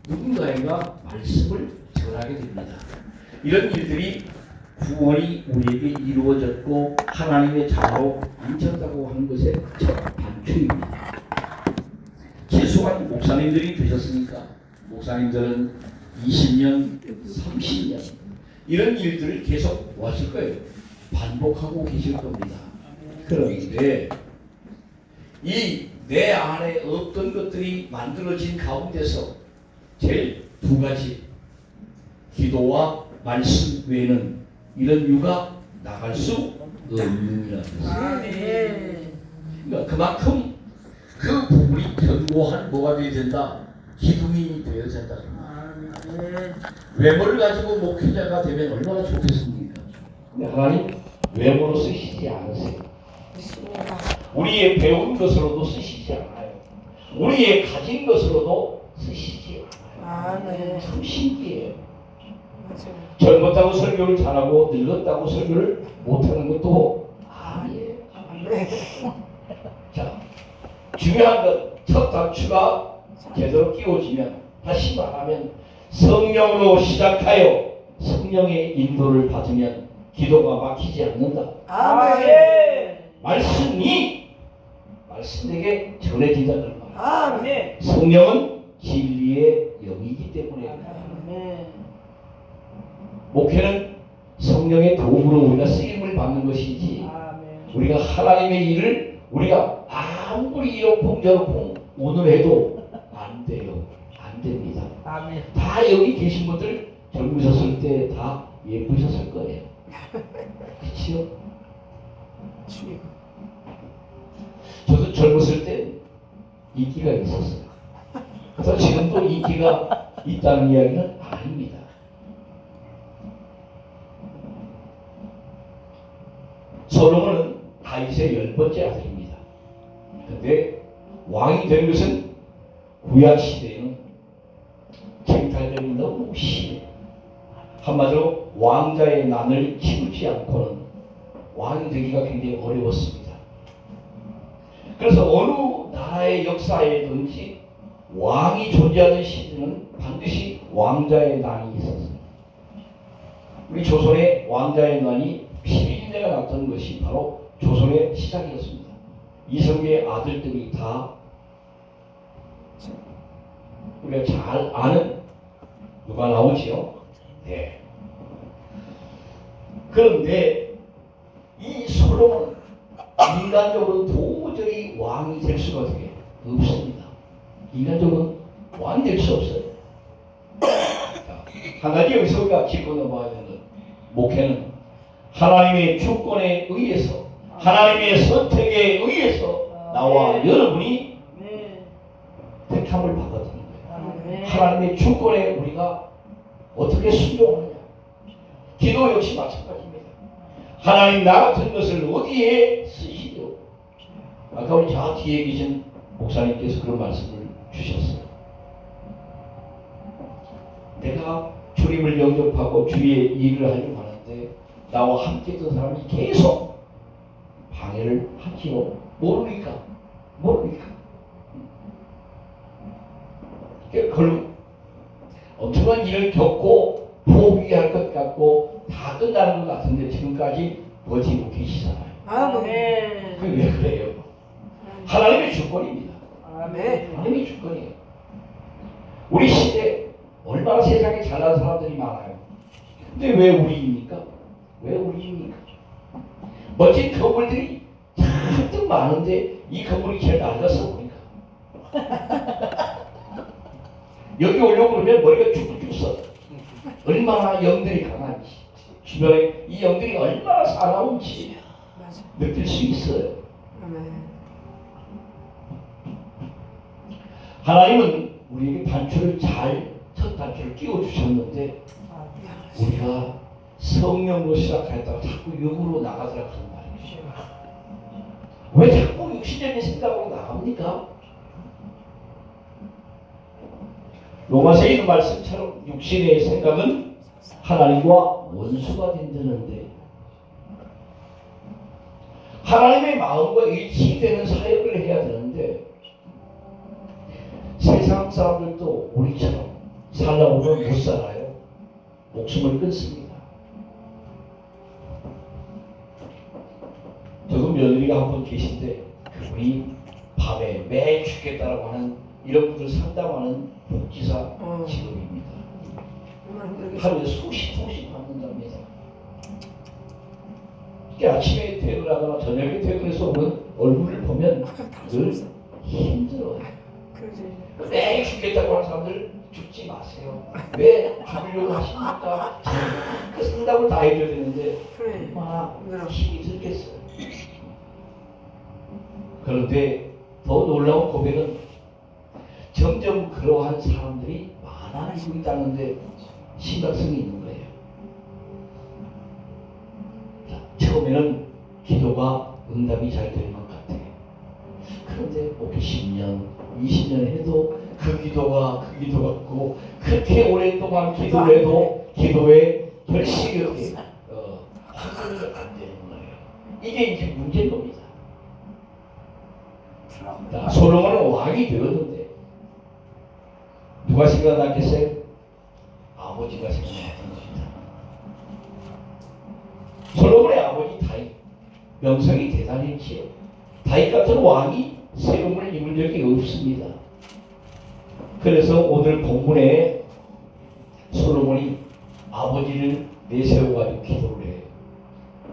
누군가가 말씀을 전하게 됩니다. 이런 일들이 구원이 우리에게 이루어졌고 하나님의 자녀로 앉혔다고 하는 것의 첫 단추입니다. 재수한 목사님들이 되셨으니까 목사님들은 20년, 30년 이런 일들을 계속 왔을 거예요. 반복하고 계실 겁니다. 그런데 이 내 안에 없던 것들이 만들어진 가운데서 제일 두 가지, 기도와 말씀 외에는 이런 유가 나갈 수 없느니라. 그러니까 그만큼 그 부분이 견고한 뭐가 되어야 된다? 기둥이 되어야 된다. 외모를 가지고 목회자가 되면 얼마나 좋겠습니까? 근데 하나님 외모로 쓰시지 않으세요. 우리의 배운 것으로도 쓰시지 않아요. 우리의 가진 것으로도 쓰시지 않아요. 참 신기해요. 젊었다고 설교를 잘하고 늙었다고 설교를 못하는 것도 아니에요. 자, 중요한 것 첫 단추가 제대로 끼워지면, 다시 말하면 성령으로 시작하여 성령의 인도를 받으면 기도가 막히지 않는다. 아멘. 말씀에게 전해진다는 말. 아멘. 성령은 진리의 영이기 때문에 아멘. 목회는 성령의 도움으로 우리가 쓰임을 받는 것이지, 아멘. 우리가 하나님의 일을 우리가 아무리 이러쿵저러쿵 오늘 해도 안 돼요. 안 됩니다. 아멘. 다 여기 계신 분들 젊으셨을 때 다 예쁘셨을 거예요. 그렇지요? 저도 젊었을 때 인기가 있었어요. 그래서 지금도 인기가 있다는 이야기는 아닙니다. 솔로몬은 다윗의 10번째 아들입니다. 그런데 왕이 된 것은 구약 시대에는 쟁탈전이 너무 심해요. 한마디로 왕자의 난을 치우지 않고는 왕이 되기가 굉장히 어려웠습니다. 그래서 어느 나라의 역사에든지 왕이 존재하는 시대는 반드시 왕자의 난이 있었습니다. 우리 조선의 왕자의 난이 피비린내가 났던 것이 바로 조선의 시작이었습니다. 이성계의 아들들이 다 우리가 잘 아는 누가 나오지요? 네. 그런데 이 솔로몬은 인간적으로 도저히 왕이 될 수가 없습니다. 인간적으로 왕이 될 수 없어요. 한 가지 여기서 우리가 짚고 넘어가야 되는 목회는 하나님의 주권에 의해서, 하나님의 선택에 의해서 나와 여러분이 택함을 받아들인 거예요. 하나님의 주권에 우리가 어떻게 순종하느냐. 기도 역시 마찬가지입니다. 하나님 나 같은 것을 어디에 쓰시려. 아까 우리 저 뒤에 계신 목사님께서 그런 말씀을 주셨어요. 내가 주님을 영접하고 주의 일을 하려고 하는데 나와 함께 있던 사람이 계속 방해를 하지요. 모르니까. 그걸 엄청난 일을 겪고 포기할 것 같고 다 끝나는 것 같은데 지금까지 버티고 계시잖아요. 아멘. 그게 왜 그래요? 하나님의 주권입니다. 아멘. 하나님의 주권이에요. 우리 시대 얼마나 세상에 잘난 사람들이 많아요. 근데 왜 우리입니까? 멋진 건물들이 잔뜩 많은데 이 건물이 제일 낡아서 보니까 여기 오려고 그러면 머리가 쭉쭉 써. 얼마나 영들이 강한지, 주변에 이 영들이 얼마나 사나운지 느낄 수 있어요. 하나님은 우리에게 단추를 첫 단추를 끼워주셨는데 우리가 성령으로 시작했다가 자꾸 육으로 나가더라 그런 말이에요. 왜 자꾸 육신적인 생각으로 나갑니까? 로마서에 있는 말씀처럼 육신의 생각은 하나님과 원수가 된다는데 하나님의 마음과 일치되는 사역을 해야 되는데 세상 사람들도 우리처럼 살라고 하면 못 살아요. 목숨을 끊습니다. 저도 며느리가 한 분 계신데 그분이 밤에 매일 죽겠다라고 하는 이런 분들 상담하는 복지사 직업입니다. 하루에 수십 통씩 받는답니다. 이게 아침에 퇴근하거나 저녁에 퇴근해서 오는 얼굴을 보면 늘 힘들어요. 매일 죽겠다고 하는 사람들 죽지 마세요. 왜 죽으려고 하십니까? 그 상담을 다 해줘야 되는데 얼마나 힘이 들겠어요. 그런데 더 놀라운 고백은 점점 그러한 사람들이 많아지고 있다는데 심각성이 있는 거예요. 자, 처음에는 기도가 응답이 잘 되는 것 같아요. 그런데 목회 10년, 20년 해도 그 기도가 없고 그렇게 오랫동안 기도를 해도 기도에 결실이 확정이 안 되는 거예요. 이게 이제 문제인 겁니다. 자, 솔로몬은 왕이 되었는데 누가 생각났겠어요? 아버지가 생각났던 겁니다. 솔로몬의 아버지 다윗, 명성이 대단했지요. 다윗 같은 왕이 세금을 입은 적이 없습니다. 그래서 오늘 본문에 솔로몬이 아버지를 내세워가지고 기도를 해요.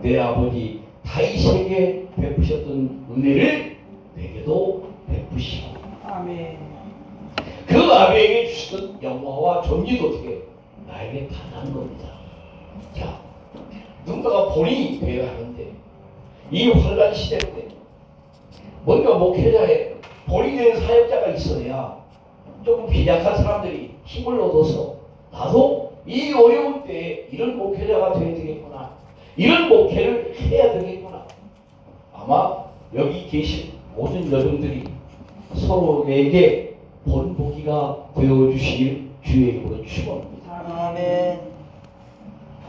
내 아버지 다윗에게 베푸셨던 은혜를 내게도 베푸시고 아멘. 그 아버지에게 주셨던 영화와 존귀도 어떻게 나에게 받는 겁니다. 자, 누군가가 본인이 되어야 하는데 이 환란 시대 때 뭔가 목회자에 본인이 된 사역자가 있어야 조금 빈약한 사람들이 힘을 얻어서 나도 이 어려운 때에 이런 목회자가 되어야 되겠구나, 이런 목회를 해야 되겠구나. 아마 여기 계신 모든 여러분들이 서로에게 본보기가 되어주시길 주의 이름으로 축원합니다. 아멘.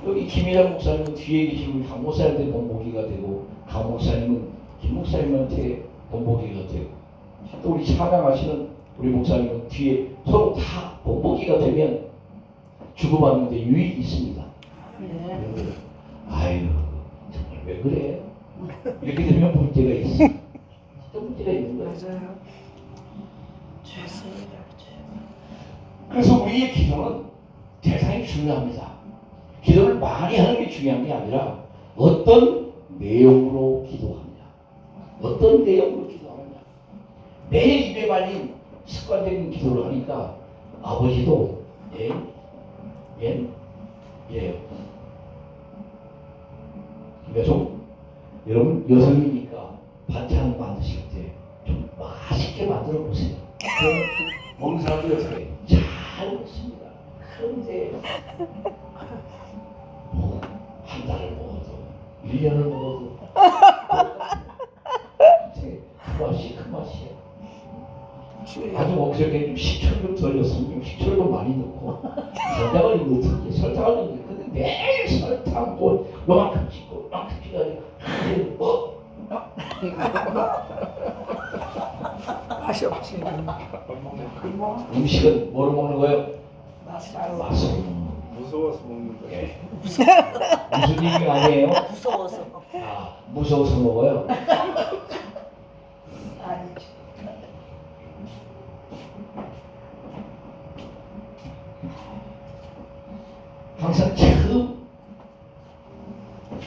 여기 김일환 목사님은 뒤에 계시고 강 목사님한테 본보기가 되고 강 목사님은 김 목사님한테 본보기가 되고 또 우리 찬양하시는 우리 목사님은 뒤에 서로 다 본보기가 되면 주고받는데 유익이 있습니다. 네. 아유 정말 왜 그래? 이렇게 되면 문제가 있어. 또 문제가 있는 거예요. 맞아요. 좋습니다. 그래서 우리의 기도는 대단히 중요합니다. 기도를 많이 하는 게 중요한 게 아니라 어떤 내용으로 기도하느냐, 어떤 내용으로 기도하느냐. 매일 입에 발린 습관적인 기도를 하니까 아버지도 이래요. 그러니까 좀 여러분 여성이니까 반찬 만드실 때 좀 맛있게 만들어 보세요. 먹는 사람들이 어떻게 잘 먹습니다. 그런데 뭐 한 달을 먹어도 1년을 먹어도 그 맛이에요. 아주 먹으려면 좀 식초를 좀 덜 넣었으면 좀 식초를 좀 많이 넣고 설탕을 좀 넣든지 설탕을 좀 넣고 근데 매일 설탕 또 요만큼씩 요만큼씩 뭐 맛이 없지. 음식은 뭐로 먹는 거예요? 맛으로. 맛으로. 무서워서 먹는 거예요. 예. 무슨 얘기 아니에요? 무서워서. 아, 무서워서 먹어요. 아니지. 항상 처음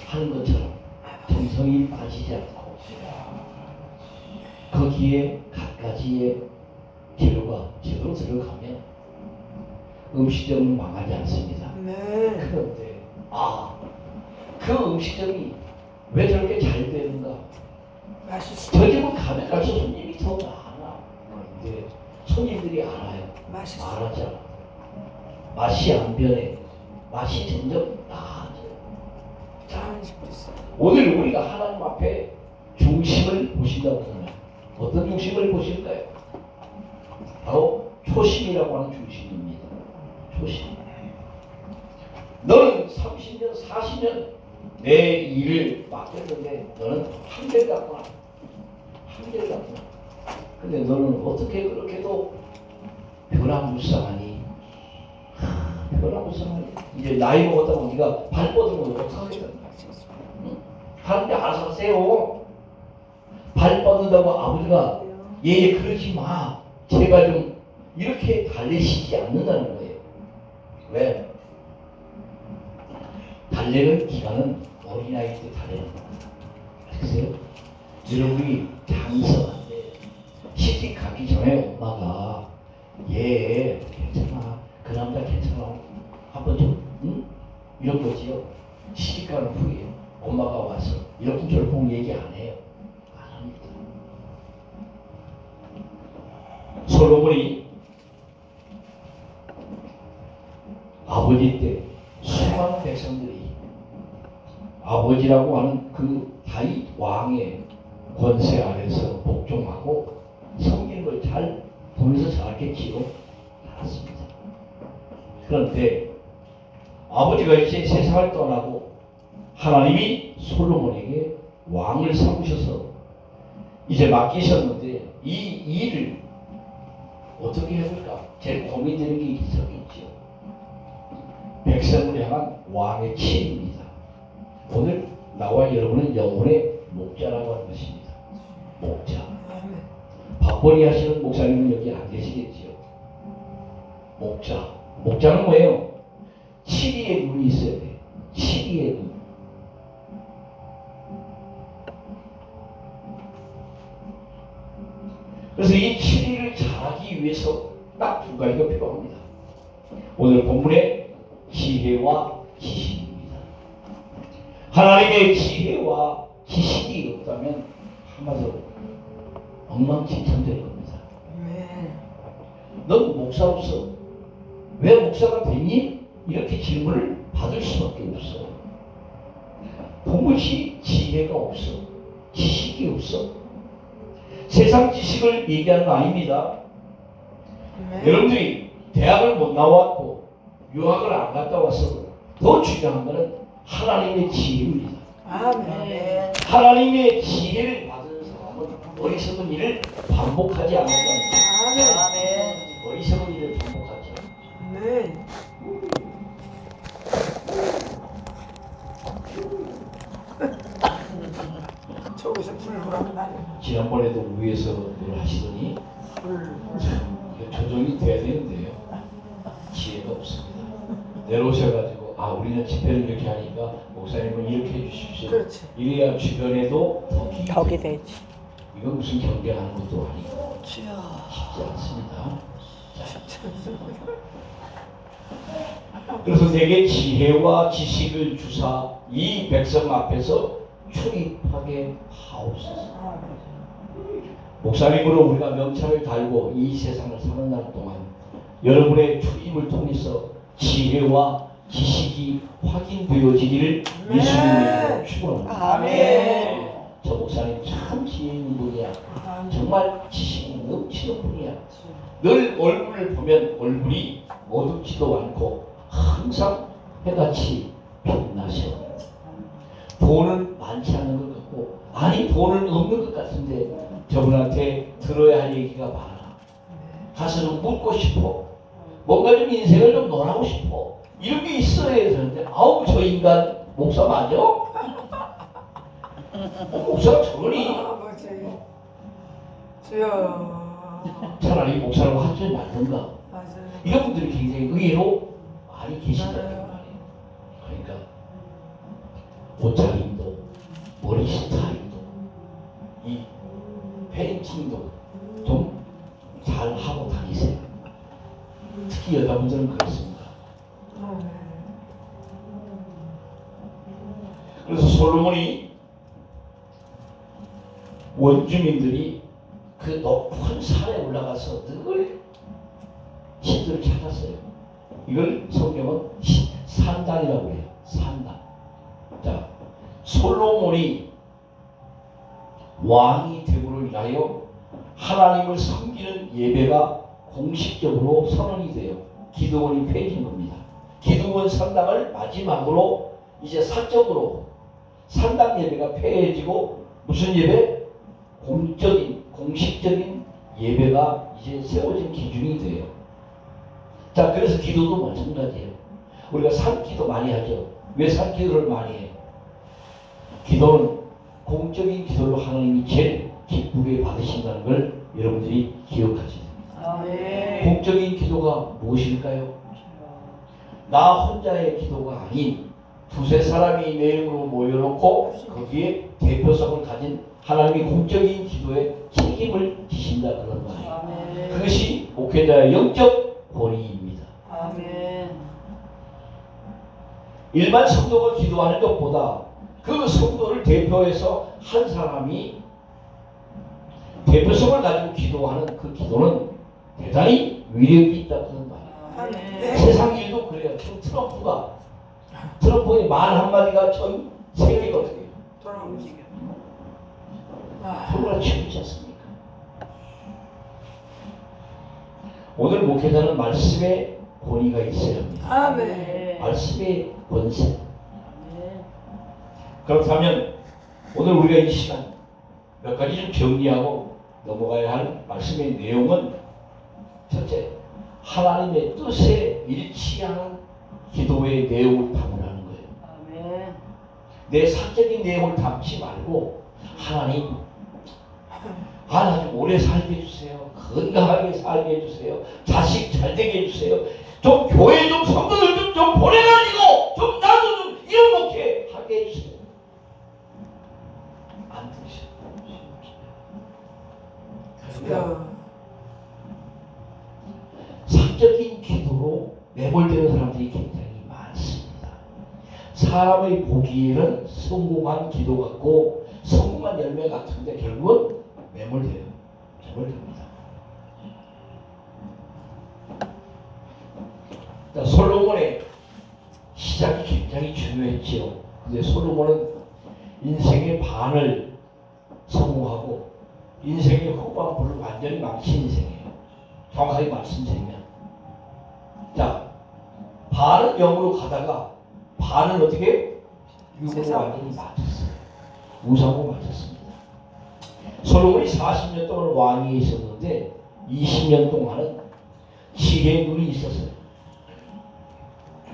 하는 것처럼 정성이 빠지지 않고 거기에 갖가지의 재료가 제대로 들어가면 음식점은 망하지 않습니다. 네. 그런데 그 음식점이 왜 저렇게 잘 되는가? 맛있어. 저 집은 가면 갈수록 손님이 더 많아. 근데 손님들이 알아요. 맛있어. 알았잖아. 맛이 안 변해. 맛이 점점 나아져요. 자, 오늘 우리가 하나님 앞에 중심을 보신다고 하면 어떤 중심을 보실까요? 바로 초심이라고 하는 중심입니다. 초심. 너는 30년, 40년 내 일을 맡겼는데 너는 한결같구나. 한결같구나. 근데 너는 어떻게 그렇게도 변화무쌍하니? 무슨 말이야? 이제 나이 먹었다고 네가 발 뻗은 거 어떡하겠다. 하는데 알아서 하세요. 발 뻗는다고 아버지가 얘 그러지 마. 제발 좀 이렇게 달래시지 않는다는 거예요. 왜? 달래는 기간은 어린아이 때 달래는 거예요. 아세요? 여러분이 장성한데 시집 가기 전에 엄마가 얘 괜찮아. 그 남자 괜찮아. 한번 좀 응? 이런 거지요. 시집 가는 후에 엄마가 와서 이렇게 저렇게 얘기 안 해요. 안 합니다. 솔로몬이 아버지 때 수많은 백성들이 아버지라고 하는 그 다윗 왕의 권세 아래서 복종하고 섬기는 걸 잘 보면서 잘했겠지요. 알았습니다. 그런데 아버지가 이제 세상을 떠나고 하나님이 솔로몬에게 왕을 삼으셔서 이제 맡기셨는데 이 일을 어떻게 해볼까? 제일 고민되는 게 있죠. 백성을 향한 왕의 치입니다. 오늘 나와 여러분은 영혼의 목자라고 하는 것입니다. 목자. 밥벌이 하시는 목사님은 여기 안 계시겠지요. 목자. 목자는 뭐예요? 치리의 눈이 있어야 돼요. 치리의 눈. 그래서 이 치리를 잘하기 위해서 딱 두 가지가 필요합니다. 오늘 본문의 지혜와 지식입니다. 하나님의 지혜와 지식이 없다면 한마디로 엉망진창될 겁니다. 넌 목사로서 왜 목사가 됐니? 이렇게 질문을 받을 수밖에 없어. 도무지 지혜가 없어. 지식이 없어. 세상 지식을 얘기하는 거 아닙니다. 여러분들이 대학을 못 나왔고 유학을 안 갔다 왔어도 더 중요한 것은 하나님의 지혜입니다. 아멘. 하나님의 지혜를 받은 사람은 어리석은 일을 반복하지 않는다는 거예요. 아멘. 어리석은 일을 반복하지 않는다. 네. 저기서 불불하면 나는 지난번에도 위에서 뭘 하시더니 참 조정이 돼야 되는데요. 지혜가 없습니다. 내려오셔가지고 우리는 집회를 이렇게 하니까 목사님은 이렇게 해주십시오. 그렇지. 이래야 주변에도 덕이 되지. 이건 무슨 경배하는 것도 아니고 주여. 쉽지 않습니다. 그래서 내게 지혜와 지식을 주사 이 백성 앞에서 출입하게 하옵소서. 목사님으로 우리가 명찰을 달고 이 세상을 사는 날 동안 여러분의 출입을 통해서 지혜와 지식이 확인되어지기를 예수님의 이름으로 축원합니다. 아멘. 저 목사님 참 지혜 있는 분이야. 정말 지식이 넘치는 분이야. 늘 얼굴을 보면 얼굴이 어둡지도 않고 항상 해같이 빛나셔. 돈은 많지 않은 것 같고 돈은 없는 것 같은데 저분한테 들어야 할 얘기가 많아. 가서는 묻고 싶어. 뭔가 좀 인생을 좀 논하고 싶어. 이런 게 있어야 되는데 저 인간 목사 맞아? 목사가 저러니? 아버지. 주여. 차라리 목사라고 하지 말든가. 맞아요. 이런 분들이 굉장히 의외로 많이 계시다는 말이에요. 그러니까 옷차림도 머리 스타일도 이 페인팅도 좀 잘 하고 다니세요. 특히 여자분들은 그렇습니다. 그래서 솔로몬이 원주민들이 그 높은 산에 올라가서 늘 신들을 찾았어요. 이걸 성경은 산당이라고 해요. 산당. 자, 솔로몬이 왕이 되고를 인하여 하나님을 섬기는 예배가 공식적으로 선언이 돼요. 기드온이 폐해진 겁니다. 기드온 산당을 마지막으로 이제 사적으로 산당 예배가 폐해지고 무슨 예배? 공식적인 예배가 이제 세워진 기준이 돼요. 자, 그래서 기도도 마찬가지예요. 우리가 산기도 많이 하죠. 왜 산기도를 많이 해? 기도는 공적인 기도로 하나님이 제일 기쁘게 받으신다는 걸 여러분들이 기억하시죠. 공적인 기도가 무엇일까요? 나 혼자의 기도가 아닌 두세 사람이 내 이름으로 모여놓고 거기에 대표성을 가진 하나님이 공적인 기도에 책임을 지신다 그런 말이에요. 그것이 목회자의 영적 권위입니다. 일반 성도가 기도하는 것보다 그 성도를 대표해서 한 사람이 대표성을 가지고 기도하는 그 기도는 대단히 위력이 있다 그런 말이에요. 세상 일도 그래요. 지금 트럼프의 말 한마디가 전 세계거든요. 정말 치우지 않습니까? 오늘 목회자는 말씀의 권위가 있어야 합니다. 말씀의 권세. 그렇다면 오늘 우리가 이 시간 몇 가지 좀 정리하고 넘어가야 할 말씀의 내용은 첫째, 하나님의 뜻에 일치하는 기도의 내용을 담으라는 거예요. 내 사적인 내용을 담지 말고 하나님 나 좀 오래 살게 해주세요. 건강하게 살게 해주세요. 자식 잘 되게 해주세요. 좀 교회 좀 성도들 좀 보내가지고 좀 나도 좀 이런 목회 하게 해주세요. 안 들으셔. 사적인 기도로 매몰되는 사람들이 굉장히 많습니다. 사람의 보기에는 성공한 기도 같고 성공한 열매 같은데 결국은 매몰돼요. 매몰됩니다. 솔로몬의 시작이 굉장히 중요했지요. 근데 솔로몬은 인생의 반을 성공하고 인생의 후반부를 완전히 망친 인생이에요. 정확하게 말씀드리면, 자, 반은 영으로 가다가 반은 어떻게 육으로 완전히 맞았어요. 우상으로 맞았습니다. 솔로몬이 40년 동안 왕위에 있었는데 20년 동안은 지혜의 눈이 있었어요.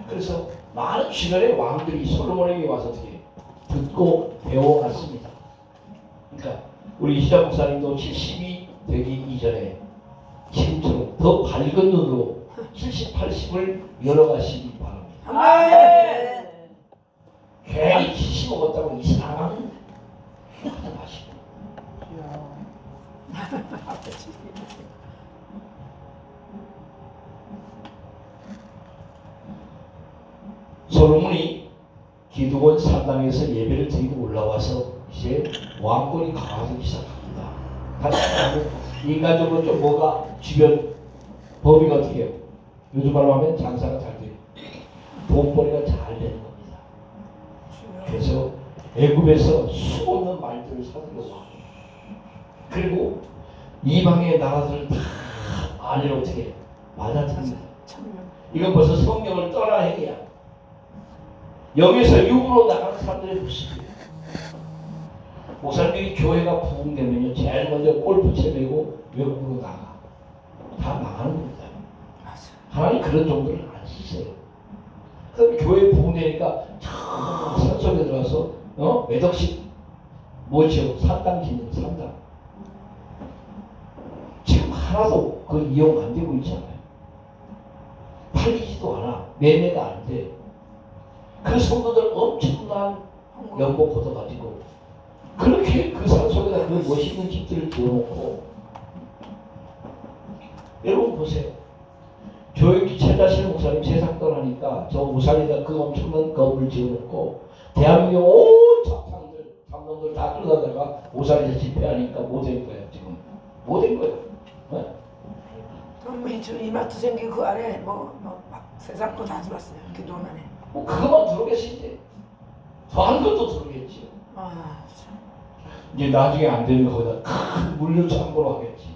그래서 많은 주변의 왕들이 솔로몬에게 와서 어떻게 듣고 배워갔습니다. 그러니까 우리 이시작 목사님도 70이 되기 이전에 지금처럼 더 밝은 눈으로 70, 80을 열어가시기 바랍니다. 괜히 70 먹었다고 이상한 하지 마시고. 솔로몬이 기드온 산당에서 예배를 드리고 올라와서 이제 왕권이 강화되기 시작합니다. 다시 말하면 인간적으로 좀 뭐가 주변 범위가 어떻게 해요? 요즘 말로 하면 장사가 잘 돼요. 돈벌이가 잘 되는 겁니다. 그래서 애굽에서 수없는 말들을 사들여 와. 그리고 이방의 나라들을 다 아내로 어떻게 맞아듭니다. 이건 벌써 성령을 떠난 행위야. 여기서 육으로 나가는 사람들의 모습이에요. 목사님들이 교회가 부흥되면요, 제일 먼저 골프채 메고 외국으로 나가. 다 나가는 겁니다. 하나님 그런 정도를 안 쓰세요. 그럼 교회 부흥되니까 산속에 들어가서 몇 억씩 뭐죠? 산당 짓는 산당. 지금 하나도 그 이용 안 되고 있잖아요. 팔리지도 않아. 매매가 안 돼. 그 성도들 엄청난 연봉 걷어가지고 그렇게 그 산속에다 그 멋있는 집들을 지어놓고, 여러분 보세요. 조영기 최다실 목사님 세상 떠나니까 저 우산에다 그 엄청난 건물을 지어놓고 대한민국 온 잡탕들, 잡놈들 다 끌어다가 우산에서 집회하니까 뭐 된 거예요 지금? 뭐 된 거예요? 이마트 생긴 그 안에 막 세상 거 다 들었어요. 기도원 안에. 뭐 그것만 들어오겠지 이제. 더한 것도 들어오겠지요. 참. 이제 나중에 안 되면 거기다 큰 물류 창고로 하겠지.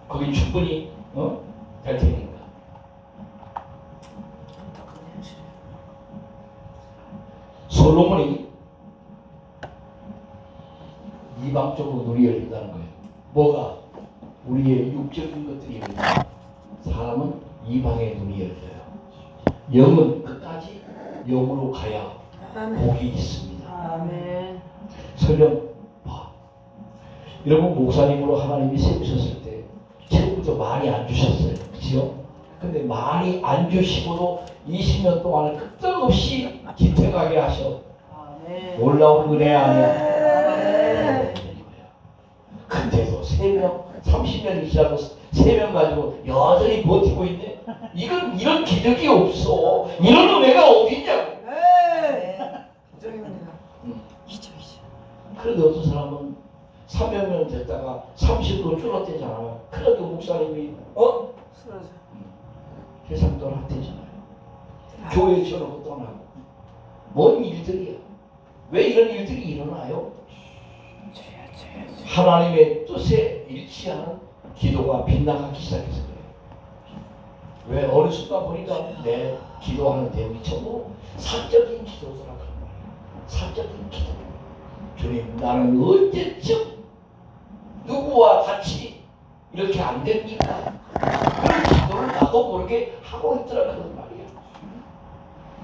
거기 충분히 될 테니까. 솔로몬이 이방 쪽으로 눈이 열린다는 거예요. 뭐가? 우리의 육적인 것들이 열린다. 사람은 이방의 눈이 열려요. 영은 끝까지 영으로 가야 아멘. 복이 있습니다. 아멘. 설령 봐. 여러분 목사님으로 하나님이 세우셨을 때 처음부터 많이 안 주셨어요. 그렇죠? 근데 많이 안 주시고도 20년 동안 끄떡없이 기택하게 하셔. 아멘. 놀라운 은혜 아니야. 아멘. 근데도 3명, 30년이 지나도 3명 가지고 여전히 버티고 있네. 이건 이런 기적이 없어. 이런 은혜가 어딨냐고. 네. 기적입니다. 기적이죠. 그런데 어떤 사람은 300년 됐다가 30으로 줄었대잖아요. 그래도 목사님이 쓰러져. 세상 떠났대잖아요. 교회 저러고 떠나고. 뭔 일들이야. 왜 이런 일들이 일어나요? 하나님의 뜻에 일치하는 기도가 빗나가기 시작해서 그래요. 왜 어느 순간 보니까 내 기도하는 내용이 전부 사적인 기도더라 그런 말이에요. 사적인 기도. 주님, 나는 언제쯤 누구와 같이 이렇게 안 됩니까? 그런 기도를 나도 모르게 하고 있더라 그런 말이야.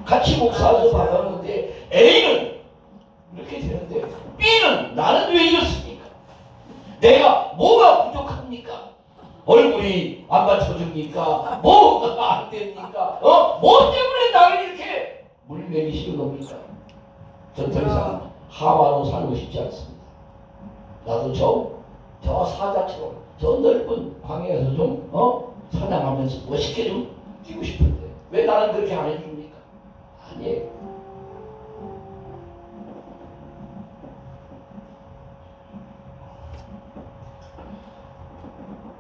같이 목사하면서 받았는데 A는 이렇게 되는데 B는 나는 왜 이렇습니까? 내가 뭐가 부족합니까? 얼굴이 안 받쳐줍니까? 뭐가 안 됩니까? 뭐 때문에 나를 이렇게 물매기시는 겁니까? 전 더 이상 하마로 살고 싶지 않습니다. 나도 저 사자처럼 저 넓은 광야에서 좀 사냥하면서 멋있게 좀 뛰고 싶은데 왜 나는 그렇게 안 해줍니까? 아니에요.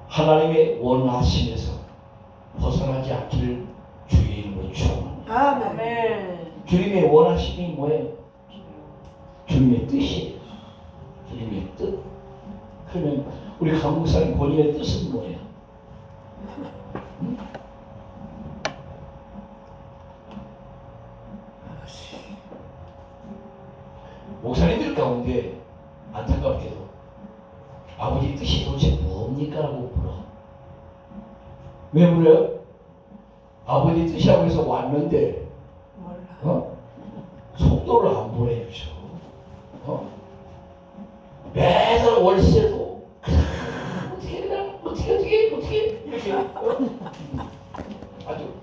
하나님의 원하심에서 벗어나지 않기를 주의 이름으로 축원합니다. 아멘. 아멘. 주님의 원하심이 뭐예요? 주님의 뜻이에요. 주님의 뜻. 그러면 우리 강목사님 본인의 뜻은 뭐예요? 응? 목사님들 가운데 안타깝게도 아버지 뜻이 도대체 뭡니까? 라고 물어. 왜 물어요? 아버지 뜻이라고 해서 왔는데 몰라. 속도를 안 보내주셔. 매달 월세도 어떻게 이렇게 아주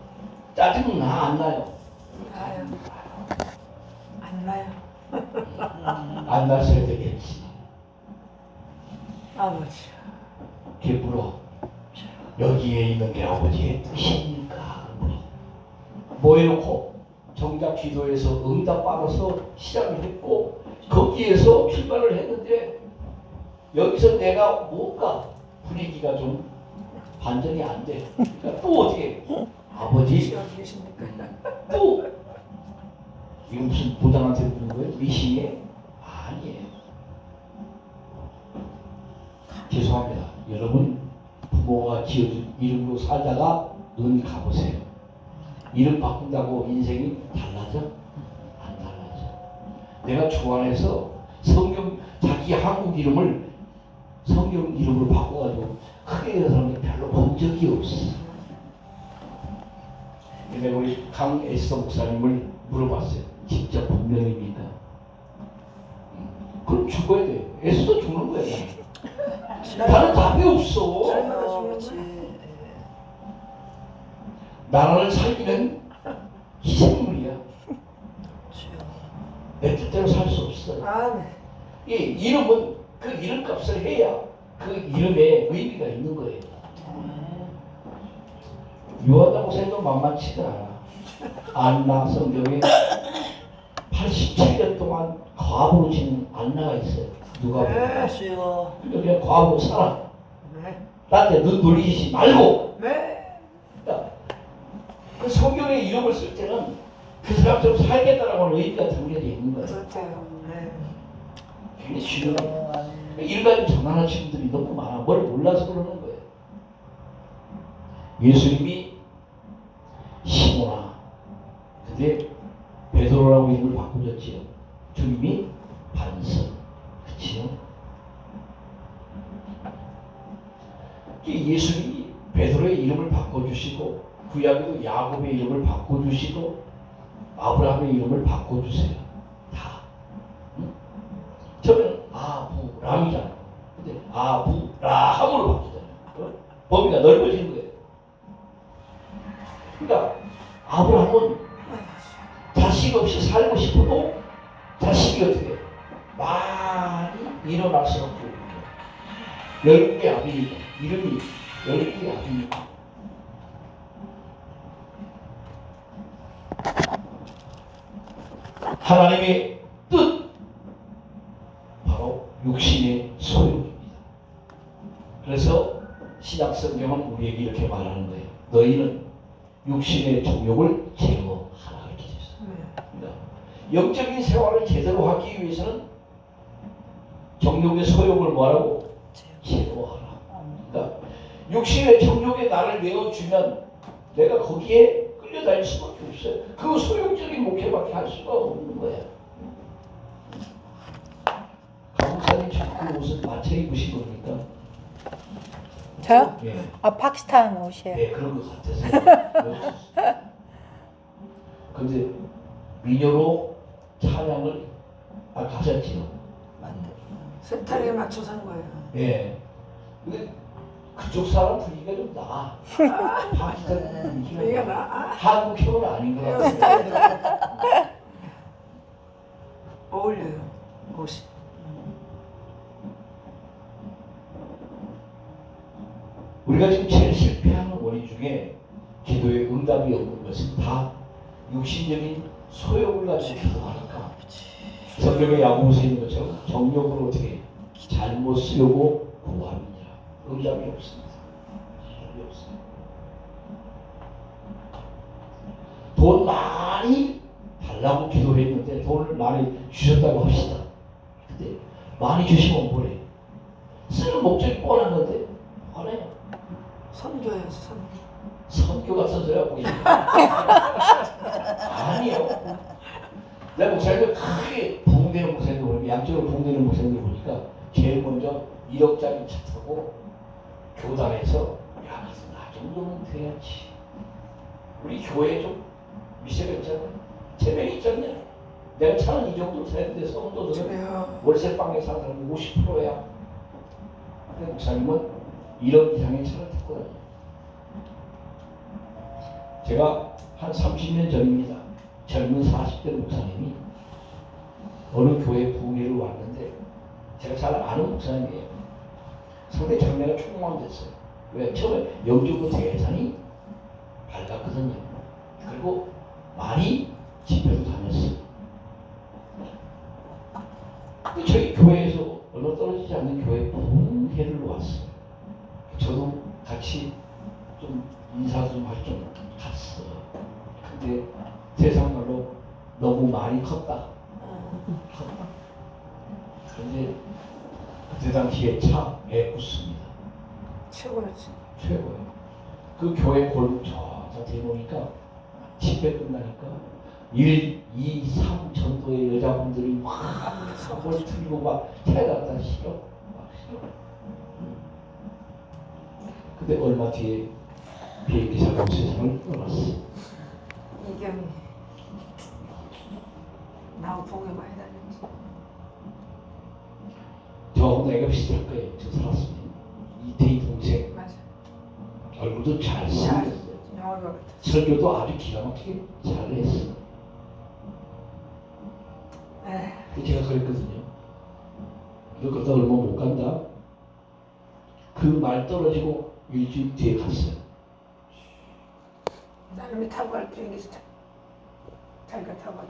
짜증 안 나요? 나요. 안 나요. 안 났어야 되겠지. 아버지. 이렇게 물어. 여기에 있는 게 아버지의 뜻입니까? 물어. 뭐 해놓고 정작 기도에서 응답 받아서 시작을 했고 거기에서 출발을 했는데 여기서 내가 뭔가 분위기가 좀 반전이 안 돼. 그러니까 또 어떻게 아버지 여기 계십니까? 또 이거 무슨 부당한테 묻는 거예요? 미싱에? 아니에요. 죄송합니다. 여러분 부모가 지어준 이름으로 살다가 눈 가보세요. 이름 바꾼다고 인생이 달라져? 안 달라져. 내가 주안에서 성경 자기 한국 이름을 성경 이름으로 바꿔가지고 크게 되는 사람이 별로 본 적이 없어. 근데 우리 강에서 목사님을 물어봤어요. 진짜 본명입니까? 그럼 죽어야 돼. 애써도 죽는 거야. 다른 답이 없어. 얼마나 죽는지. 나라를 살기는 희생물이야. 내 뜻대로 살 수 없어. 아멘. 이 이름은 그 이름값을 해야 그 이름에 의미가 있는 거예요. 유한나 목사님도 만만치가 않아. 안나 성경에 87년 동안 과부로 지는 안나가 있어요. 누가 보면. 주여. 그냥 과부로 살아. 네. 나한테 눈 돌리지 말고. 네. 그 성경에 이름을 쓸 때는 그 사람처럼 살겠다라고 하는 의미가 담겨져 있는 거예요. 그렇대요. 네. 굉장히 중요해요. 일반인 장난하는 친구들이 너무 많아. 뭘 몰라서 그러는 거예요. 예수님이 시몬아, 근데 베드로라고 이름을 바꾸셨지요. 주님이 반석, 그치요? 예수님이 베드로의 이름을 바꿔주신 바꿔주시고 구약에도 야곱의 이름을 바꿔주시고 아브라함의 이름을 바꿔주세요. 다. 응? 저는 아브람이잖아요. 근데 아브라함으로 바뀌잖아요. 어? 범위가 넓어지는 거예요. 그러니까 아브라함은 자식 없이 살고 싶어도 자식이 어떻게 해요? 많이 일어날 수밖에 없고 열국의 아비니까 이름이 열국의 아비니까 하나님의 뜻 바로 육신의 소욕입니다. 그래서 신약 성경은 우리에게 이렇게 말하는 거예요. 너희는 육신의 정욕을 제거하라 이렇게 되어 있습니다. 영적인 생활을 제대로 하기 위해서는 정욕의 소욕을 뭐하라고? 제거하라. 그러니까 육신의 정욕에 나를 내어주면 내가 거기에 끌려다닐 수밖에 없어요. 그 소욕적인 목회밖에 할 수가 없는 거예요. 강목사님 그 옷은 맞춰 입으신 겁니까? 저요? 예. 파키스탄 옷이에요. 네, 그런 것 같아서. 근데 민요로 찬양을 가셨지요. 세탁에 맞춰서 한 거예요. 예. 근데 그쪽 사람 분위기가 좀 나. 파키스탄 분위기가 여기가 나. 나 한국형은 아닌 것 같아요. 어울려요. 옷이. 우리가 지금 제일 실패하는 원인 중에 기도에 응답이 없는 것은 다 육신적인 소욕을 가지고 기도하니까 성경의 야고보서에 있는 것처럼 정욕을 어떻게 잘못 쓰려고 구함이냐 응답이 없습니다. 응답이 없습니다. 돈 많이 달라고 기도했는데 돈을 많이 주셨다고 합시다. 근데 많이 주시면 뭐래? 쓰는 목적이 뻔한 건데 뻔해요. 선교예요, 선교. 선교 같은 소리 하고 있는 아니요. 내가 목사님들 크게 부흥되는 목사님들 보면 양쪽으로 부흥되는 목사님들 보니까 제일 먼저 1억짜리 차 타고 교단에서 야, 나 정도는 돼야지. 우리 교회에 좀 미세가 있잖아. 재명이 있잖냐. 내가 차는 이 정도 사야 되는데 성도들은 그래요. 월세방에 사는 사람이 50%야. 근데 목사님은 1억 이상의 차를 타고 다녀요. 제가 한 30년 전입니다. 젊은 40대 목사님이 어느 교회 부흥회를 왔는데 제가 잘 아는 목사님이에요. 상당히 장래가 촉망됐어요. 왜? 처음에 영주부 대산이 밝았거든요. 그리고 많이 집회도 다녔어요. 저희 교회에서 얼마 떨어지지 않는 교회 부흥회를 왔어요. 저도 같이 좀 인사 좀 할 좀 갔어. 근데 세상 말로 너무 많이 컸다. 컸다. 그런데 그때 당시에 차 애꿎습니다. 최고였지. 최고예요. 그 교회 골목 저자 대보니까 집회 끝나니까 1, 2, 3 전도의 여자분들이 막 사고를 틀고 막 태어났다 싫어. 막 싫어. 근데 얼마 뒤에 비행기 사고 세상을 떠났어. 이경이 나하고 보게 많이 다녔지. 저 내가 비슷할 거예요. 저 살았으면 이태희 동생 맞아. 얼굴도 잘 잘생겼어요. 영화가 같아. 설교도 아주 기가 막히게 잘했어. 에휴. 제가 그랬거든요. 너 그러다 얼마 못 간다. 그 말 떨어지고 일주일 뒤에 갔어요. 나름이 타고 갈 비행기에서 자기가 타고 가다.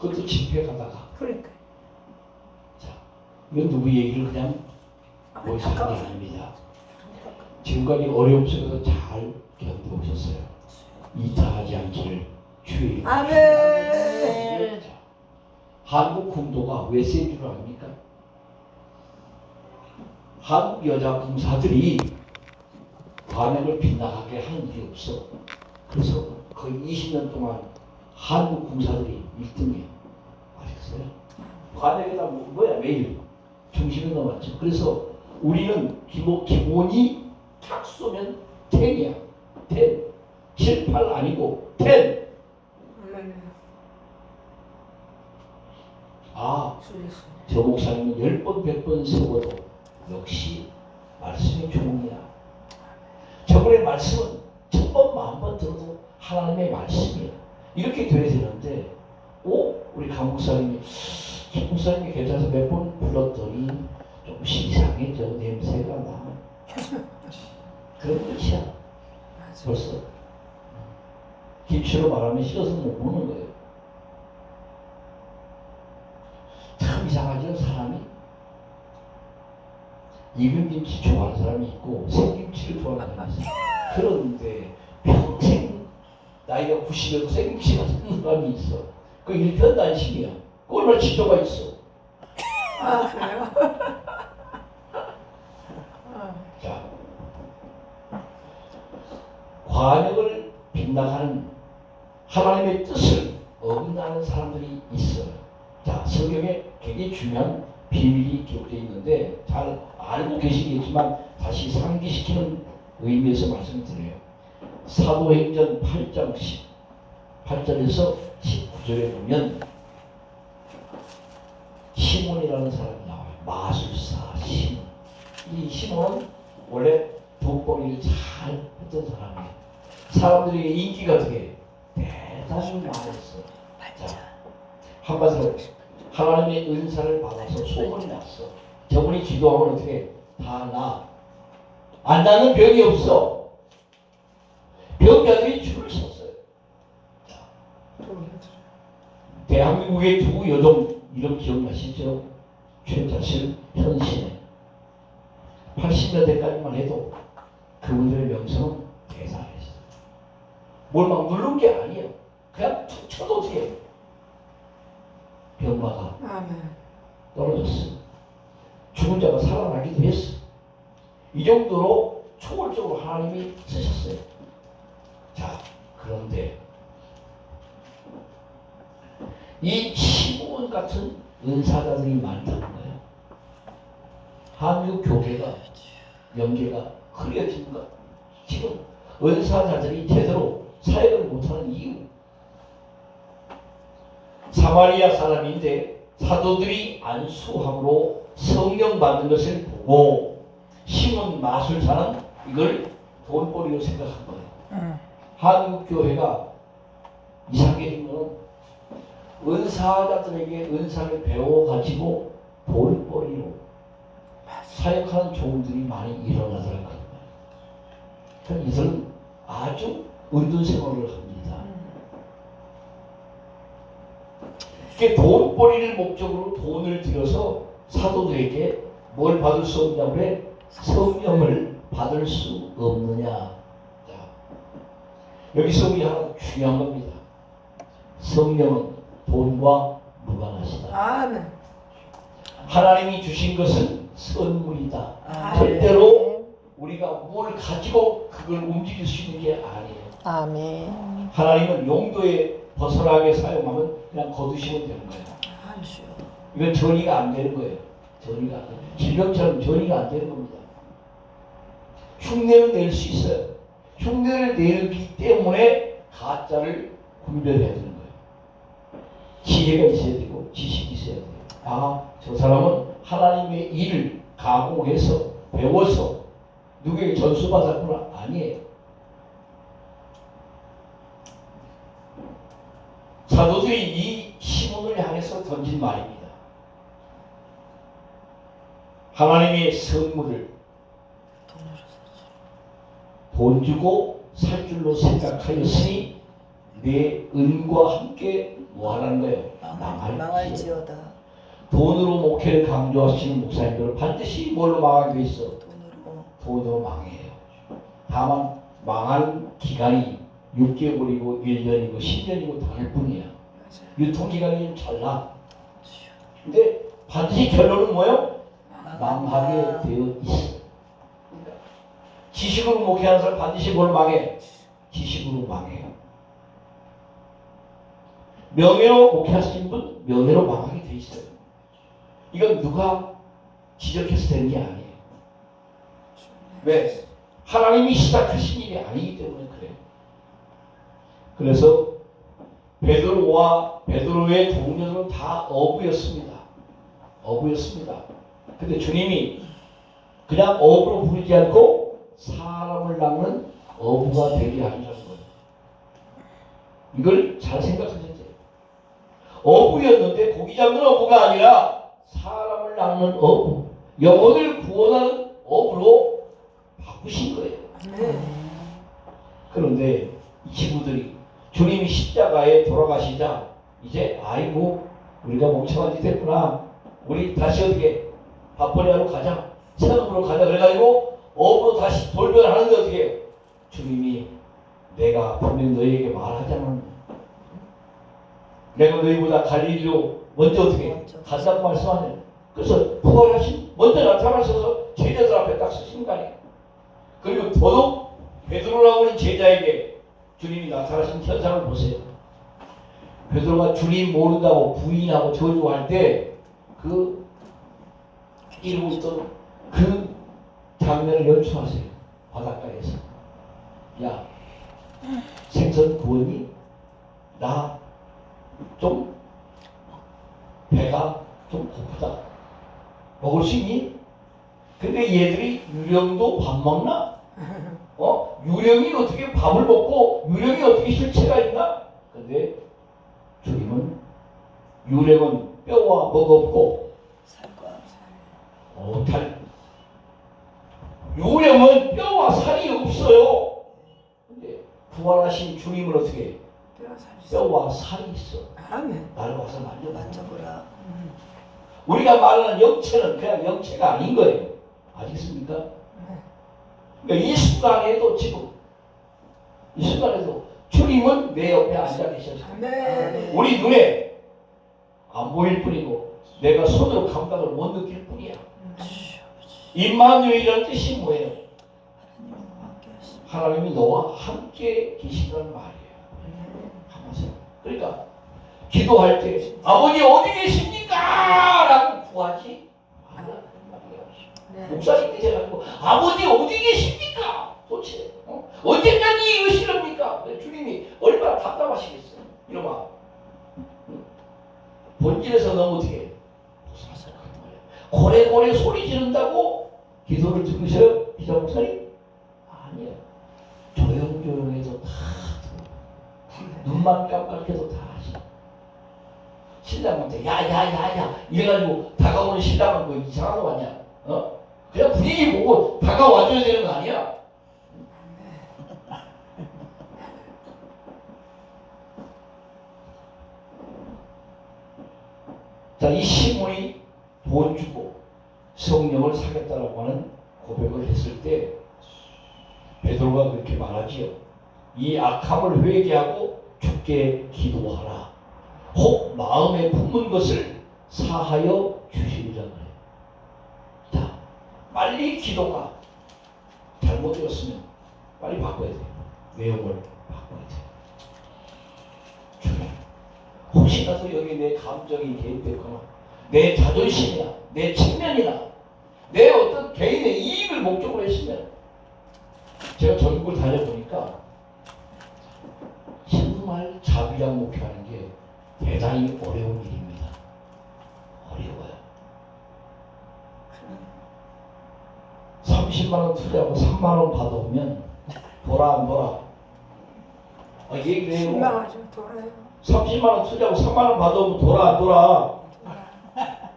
그것도 집회 가다가. 그러니까. 자, 이건 누구 얘기를 그냥 모여서 하는 게 가까워서. 아닙니다. 지금까지 어려움 속에서 잘 견뎌오셨어요. 이타하지 않기를 주의. 아멘. 자, 한국 군도가 왜 센 줄 압니까? 한국 여자 군사들이 관역을 빗나가게 하는 일이 없어. 그래서 거의 20년 동안 한국 군사들이 1등이에요. 아셨어요? 관역에다 뭐야 매일 중심에 넘었죠. 그래서 우리는 기본이 탁 쏘면 탱이야. 10. 7, 8 아니고 10. 할렐루야. 아, 주 예수. 저 목사님은 10번, 100번 세워도 역시 말씀이 주문이야. 저번에 말씀은 1000번, 10,000번 들어도 하나님의 말씀이야. 이렇게 돼야 되는데, 우리 강 목사님이, 김 목사님이 계좌에서 몇 번 불렀더니 좀 이상해져. 냄새가 나. 그런 뜻이야. 맞아. 벌써. 김치로 말하면 씻어서 못 먹는 거예요. 참 이상하죠, 사람이. 익은 김치 좋아하는 사람이 있고 생김치를 좋아하는 사람이 있어요. 그런데 평생 나이가 90에도 생김치 같은 사람이 있어. 그 일편단심이야. 그 얼마나 지도가 있어. 아, 그래요? 자, 관역을 빗나가는 하나님의 뜻을 어긋나는 사람들이 있어요. 자, 성경에 굉장히 중요한 비밀이 기록되어 있는데 잘 알고 계시겠지만 다시 상기시키는 의미에서 말씀드려요. 사도행전 8장 18절에서 19절에 보면 시몬이라는 사람이 나와요. 마술사 시몬. 이 시몬은 원래 돈벌이를 잘 했던 사람이에요. 사람들에게 인기가 되게 대단히 많았어요. 자, 한마디로 하나님의 은사를 받아서 소문이 났어. 저분이 기도하면 어떻게 다 나. 안 나는 병이 없어. 병자들이 줄을 섰어요. 자, 대한민국의 두 여종 이름 기억나시죠? 최자실, 현신의 80년대까지만 해도 그분들의 명성은 대단했어요. 뭘 막 누른 게 아니에요. 그냥 툭 쳐도 어떻게 해요? 병마가 아멘. 떨어졌어. 죽은 자가 살아나기도 했어. 이 정도로 초월적으로 하나님이 쓰셨어요. 자, 그런데 이 시몬 같은 은사자들이 많다는 거예요. 한국 교회가 연계가 흐려진 것. 지금 은사자들이 제대로 사역을 못하는 이유. 사마리아 사람인데 사도들이 안수함으로 성령 받는 것을 보고 시몬 마술사는 이걸 돈벌이로 생각한 거예요. 한국 교회가 이상해진 것은 은사자들에게 은사를 배워가지고 돈벌이로 사역하는 종들이 많이 일어나더라고요. 그럼 이들은 아주 은둔 생활을 합니다. 이게 돈벌이를 목적으로 돈을 들여서 사도들에게 뭘 받을 수 없냐고 그래? 성령을 받을 수 없느냐. 자, 여기서 우리 하나 중요한 겁니다. 성령은 돈과 무관하시다. 아멘. 하나님이 주신 것은 선물이다. 아멘. 절대로 우리가 뭘 가지고 그걸 움직일 수 있는 게 아니에요. 아멘. 하나님은 용도에 벗어나게 사용하면 그냥 거두시면 되는 거예요. 아주. 이건 전이가 안 되는 거예요. 전이가 안 돼요. 질병처럼 전이가 안 되는 겁니다. 흉내는 낼 수 있어요. 흉내를 내기 때문에 가짜를 분별해야 되는 거예요. 지혜가 있어야 되고 지식이 있어야 돼요. 아, 저 사람은 하나님의 일을 가공해서 배워서 누구에게 전수받았구나. 아니에요. 사도들이 이 시몬을 향해서 던진 말입니다. 하나님의 선물을 돈 주고 살 줄로 생각하였으니 내 은과 함께 뭐하라는 거예요? 망할지어다. 돈으로 목회를 강조하시는 목사님들은 반드시 뭘로 망하게 돼 있어? 돈으로 망해요. 다만 망한 기간이 6개월이고 1년이고 10년이고 다를 뿐이야. 유통기간이 좀 잘나. 근데 반드시 결론은 뭐예요? 망하게 되어 있어. 지식으로 목회하는 사람 반드시 뭘 망해? 지식으로 망해요. 명예로 목회하시는 분 명예로 망하게 돼 있어요. 이건 누가 지적해서 되는 게 아니에요. 왜? 하나님이 시작하신 일이 아니기 때문에 그래요. 그래서 베드로와 베드로의 동료들은 다 어부였습니다. 어부였습니다. 근데 주님이 그냥 어부로 부르지 않고 사람을 낚는 어부가 되게 하시는 거예요. 이걸 잘 생각하셔야 돼요. 어부였는데 고기 잡는 어부가 아니라 사람을 낚는 어부, 영혼을 구원하는 어부로 바꾸신 거예요. 네. 그런데 이 친구들이 주님이 십자가에 돌아가시자 이제 아이고 우리가 멍청한 짓 했구나. 우리 다시 어떻게 밥벌이하러 가자. 세상으로 가자. 그래가지고 어부로 다시 돌변하는데 어떻게 해요? 주님이 내가 분명히 너희에게 말하자면 내가 너희보다 갈릴리로 먼저 어떻게 간다고 말씀하네요. 그래서 부활하신 먼저 나타나셔서 제자들 앞에 딱 서신 거 아니에요. 그리고 더더욱 베드로라고 하는 제자에게 주님이 나타나신 현상을 보세요. 베드로가 주님 모른다고 부인하고 저주할 때 그 이루고 있던 그 장면을 연출하세요. 바닷가에서. 야, 생선 구웠니? 나 좀 배가 좀 고프다. 먹을 수 있니? 근데 얘들이 유령도 밥 먹나? 유령이 어떻게 밥을 먹고 유령이 어떻게 실체가 있나? 근데 주님은 유령은 뼈와 뭐가 없고 유령은 뼈와 살이 없어요. 근데 부활하신 주님은 어떻게 뼈와 살이 있어. 아멘. 나를 와서 만져보라. 만져보라. 우리가 말하는 영체는 그냥 영체가 아닌 거예요. 아시겠습니까? 그러니까 이 순간에도 지금 이 순간에도 주님은 내 옆에 앉아 계셨어요. 아멘. 우리 눈에 안 보일 뿐이고 내가 손으로 감각을 못 느낄 뿐이야. 임마누엘이라는 뜻이 뭐예요? 하나님이 너와 함께 계시다는 말이에요. 그러니까 기도할 때 아버지 어디 계십니까? 라고 구하지 않는 말이에요. 목사님 되셔가지고 아버지 어디 계십니까? 도대체 언제까지 이러시렵니까? 주님이 얼마나 답답하시겠어요. 이러면 본질에서 너무 어떻게 벗어나서 고래고래 소리 지른다고 기도를 들으셔요? 기자 목사님? 아니에요. 조용조용해서 다 눈만 깜깜해도 다 하시고 신랑한테 야야야야 이래가지고 다가오는 신랑은 뭐 이상한 거 아니야? 그냥 분위기 보고 다가와줘야 되는 거 아니야? 자, 이 시몬이 돈 주고 성령을 사겠다라고 하는 고백을 했을 때 베드로가 그렇게 말하지요. 이 악함을 회개하고 주께 기도하라. 혹 마음에 품은 것을 사하여 주시리라 그래요. 자, 빨리 기도가 잘못되었으면 빨리 바꿔야 돼요. 내용을 바꿔야 돼요. 주님, 혹시라도 여기 내 감정이 개입됐거나 내 자존심이나 내 측면이나 내 어떤 개인의 이익을 목적으로 했으면 제가 전국을 다녀보니까 정말 자비랑 목표하는 게 대단히 어려운 일입니다. 어려워요. 30만 원 투자하고 3만 원 받아오면 돌아 안 돌아? 이게 그래요. 신망하죠. 돌아요. 30만 원 투자하고 3만 원 받아오면 돌아 안 돌아?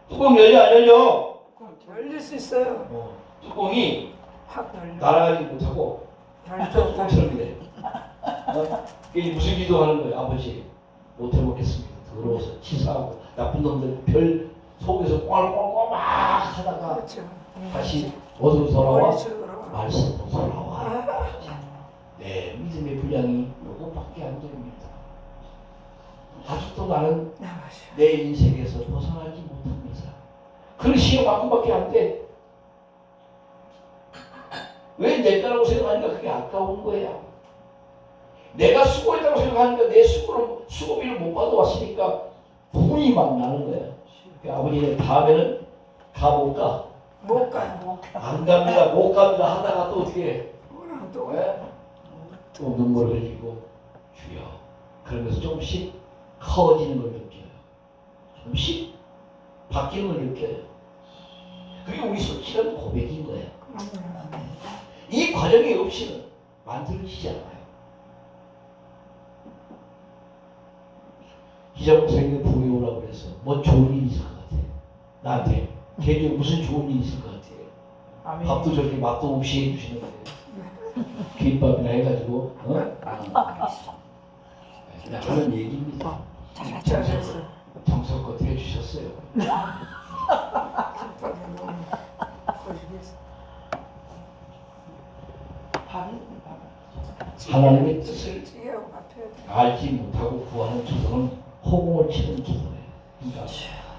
뚜껑 열려 안 열려? 열릴 수 있어요. 뚜껑이 확 열려. 날아가지 못하고 열죠. 뚜껑처럼 이래. 이게 무슨 기도하는 거예요? 아버지 못 해먹겠습니다. 더러워서 치사하고 나쁜 놈들 별 속에서 꼴꼴꼴 막 하다가 그렇죠. 다시 어디로 돌아와? 머리쪽으로. 말씀으로 돌아와. 네, 믿음의 분량이 이것밖에 안 됩니다. 아직도 나는 내 인생에서 벗어나지 못합니다. 그 시험만큼밖에 안 돼. 왜 내 거라고 생각하니까 그게 아까운 거야. 내가 수고했다고 생각하니까 내 수고비를 못 받아왔으니까 분이 막 나는 거야. 아버지는 다음에는 가볼까? 못 가요. 안 갑니다. 못 갑니다. 하다가 또 어떻게 해? 또 왜? 또 눈물을 흘리고 주여. 그러면서 조금씩 커지는 걸 느껴요. 조금씩 바뀌는 걸 느껴요. 그게 우리 솔직한 고백인 거예요. 이 과정이 없이는 만들어지지 않아요. 기자 목사님이 부에 오라고 그래서 뭐 좋은 일이 있을 것 같아요. 나한테 개인적으로 무슨 좋은 일이 있을 것 같아요. 아멘. 밥도 저렇게 맛도 없이 해주시는데 김밥이나 해가지고 그냥 하는 얘기입니다. 잘했어. 정성껏 해주셨어요. 하나님의 뜻을 찌개하고 밥해야 돼. 알지 못하고 구하는 기도는 허공을 치는 기도예요. 그러니까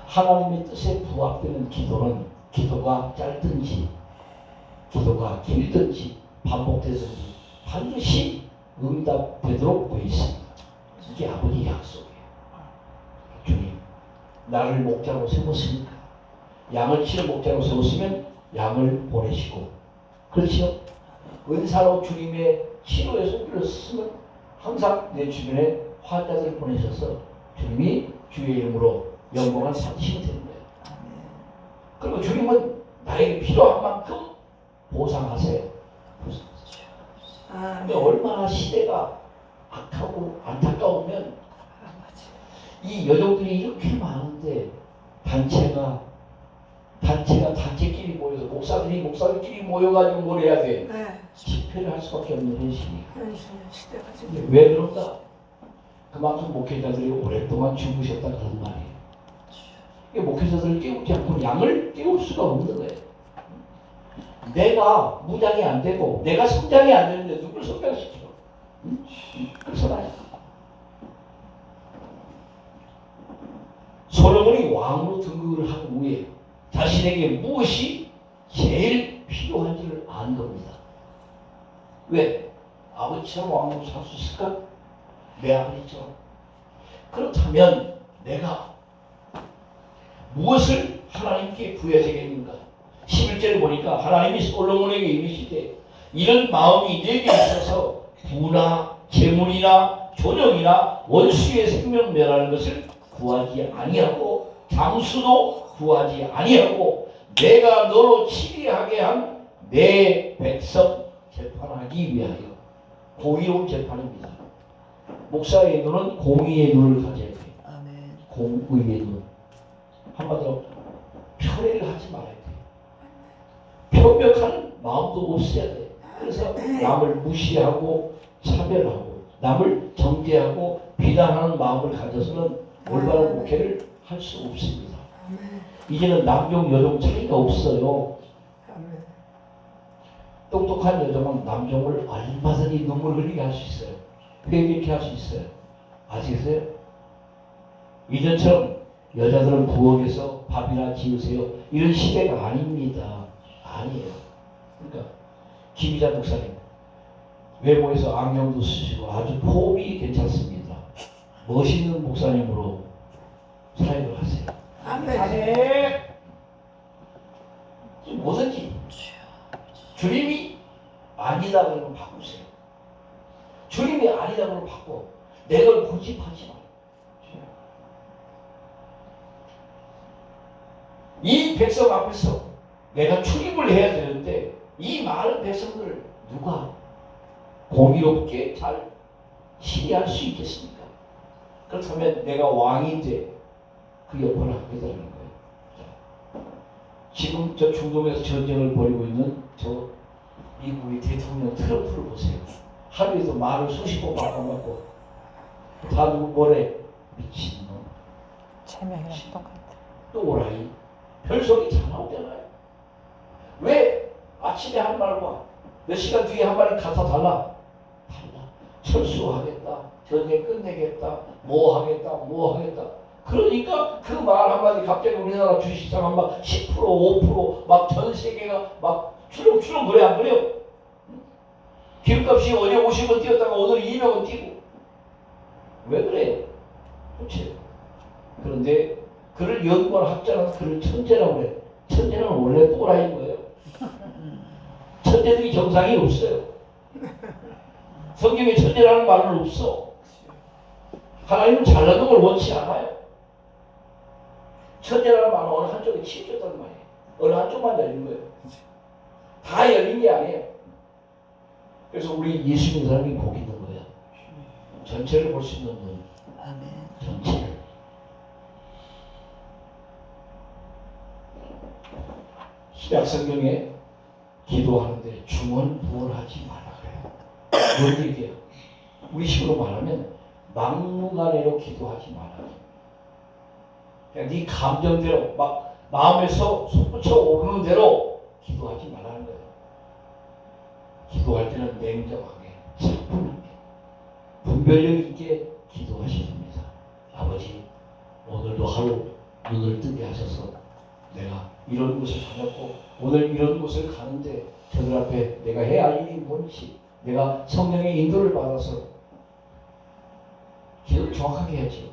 하나님의 뜻에 부합되는 기도는 기도가 짧든지 기도가 길든지 반복되든지 반드시 응답되도록 되어 있습니다. 이게 아버지 약속이에요. 주님, 나를 목자로 세웠으니까 양을 치는 목자로 세웠으면 양을 보내시고, 그렇죠? 은사로 주님의 치료의 손길을 쓰면 항상 내 주변에 환자들을 보내셔서 주님이 주의 이름으로 영광을 받으시면 되는 거예요. 그리고 주님은 나에게 필요한 만큼 보상하세요. 근데 얼마나 시대가 악하고 안타까우면 이 여종들이 이렇게 많은데 단체끼리 모여서 목사들끼리 모여가지고 뭘 해야 돼? 네. 집회를 할 수밖에 없는 현실이에요. 현실 시대가 지금. 근데 왜 그런가? 그만큼 목회자들이 오랫동안 죽으셨다 그런 말이에요. 이게 목회자들을 깨우지 않고 양을 깨울 수가 없는 거예요. 내가 무장이 안 되고 내가 성장이 안 되는데 누굴 성장시켜? 그래서 말이야. 솔로몬이 왕으로 등극을 한 후에 자신에게 무엇이 제일 필요한지를 안 겁니다. 왜? 아버지처럼 왕으로 살 수 있을까? 내 아버지처럼. 그렇다면 내가 무엇을 하나님께 구해야 되겠는가? 11절에 보니까 하나님이 솔로몬에게 이르시되 이런 마음이 내게 있어서 부나 재물이나 존영이나 원수의 생명 멸하는 것을 구하지 아니하고 장수도 구하지 아니하고 내가 너로 치리하게 한 내 백성 재판하기 위하여. 공의로운 재판입니다. 목사의 눈은 공의의 눈을 가져야 돼요. 공의의 눈. 한마디로 편애를 하지 말아야 돼요. 편벽하는 마음도 없어야 돼요. 그래서 남을 무시하고 차별하고 남을 정죄하고 비난하는 마음을 가져서는 올바른 목회를 할 수 없습니다. 이제는 남종 여종 차이가 없어요. 똑똑한 여종은 남종을 얼마든지 눈물 흘리게 할 수 있어요. 회개케 할 수 있어요. 아시겠어요? 이전처럼 여자들은 부엌에서 밥이나 지으세요 이런 시대가 아닙니다. 아니에요. 그러니까 김희자 목사님 외모에서 안경도 쓰시고 아주 폼이 괜찮습니다. 멋있는 목사님으로 사역을 하세요. 아멘. 뭐든지 주님이 아니다 그러면 바꾸세요. 주님이 아니다 그러면 바꿔. 내 걸 고집하지 마. 이 백성 앞에서 내가 출입을 해야 되는데 이 많은 백성들을 누가 공의롭게 잘 치리할 수 있겠습니까? 그렇다면 내가 왕인데 그 역할을 하게 되는 거예요. 지금 저 중동에서 전쟁을 벌이고 있는 저 미국의 대통령 트럼프를 보세요. 하루에도 말을 수십 번 바꿔갖고 다 누구 뭐래? 미친놈. 제명이랑 똑같아. 또 오라이. 별소리 다 나오잖아요. 왜 아침에 한 말과 몇 시간 뒤에 한 말을 갖다 달라? 철수하겠다. 전쟁 끝내겠다. 뭐 하겠다. 그러니까 그 말 한마디 갑자기 우리나라 주식시장 막 10% 5% 막 전 세계가 막 출렁출렁 그래 안 그래요? 기름값이 어제 50원 뛰었다가 오늘 200원 뛰고 왜 그래요? 그렇지. 그런데 그를 연구한 학자는 그를 천재라고 그래. 천재는 원래 또라이인 거예요. 천재들이 정상이 없어요. 성경에 천재라는 말은 없어. 하나님은 잘난 걸 원치 않아요. 천재라는 말은 어느 한쪽에 치우쳤단 말이에요. 어느 한쪽만 열린 거예요. 다 열린 게 아니에요. 그래서 우리 예수 믿는 사람이 복 있는 거예요. 전체를 볼 수 있는 분. 아멘. 전체를. 신약 성경에 기도하는데 중언부언하지 말라 그래요. 뭔 얘기예요? 우리 식으로 말하면 막무가내로 기도하지 말라. 그냥 네 감정대로 막 마음에서 솟구쳐 오르는 대로 기도하지 말라는 거예요. 기도할 때는 냉정하게, 차분하게, 분별력 있게 기도하셔야 됩니다. 아버지, 오늘도 하루 눈을 뜨게 하셔서 내가 이런 곳을 다녔고 오늘 이런 곳을 가는데 저들 앞에 내가 해야 할 일이 뭔지 내가 성령의 인도를 받아서 기도를 정확하게 해야지.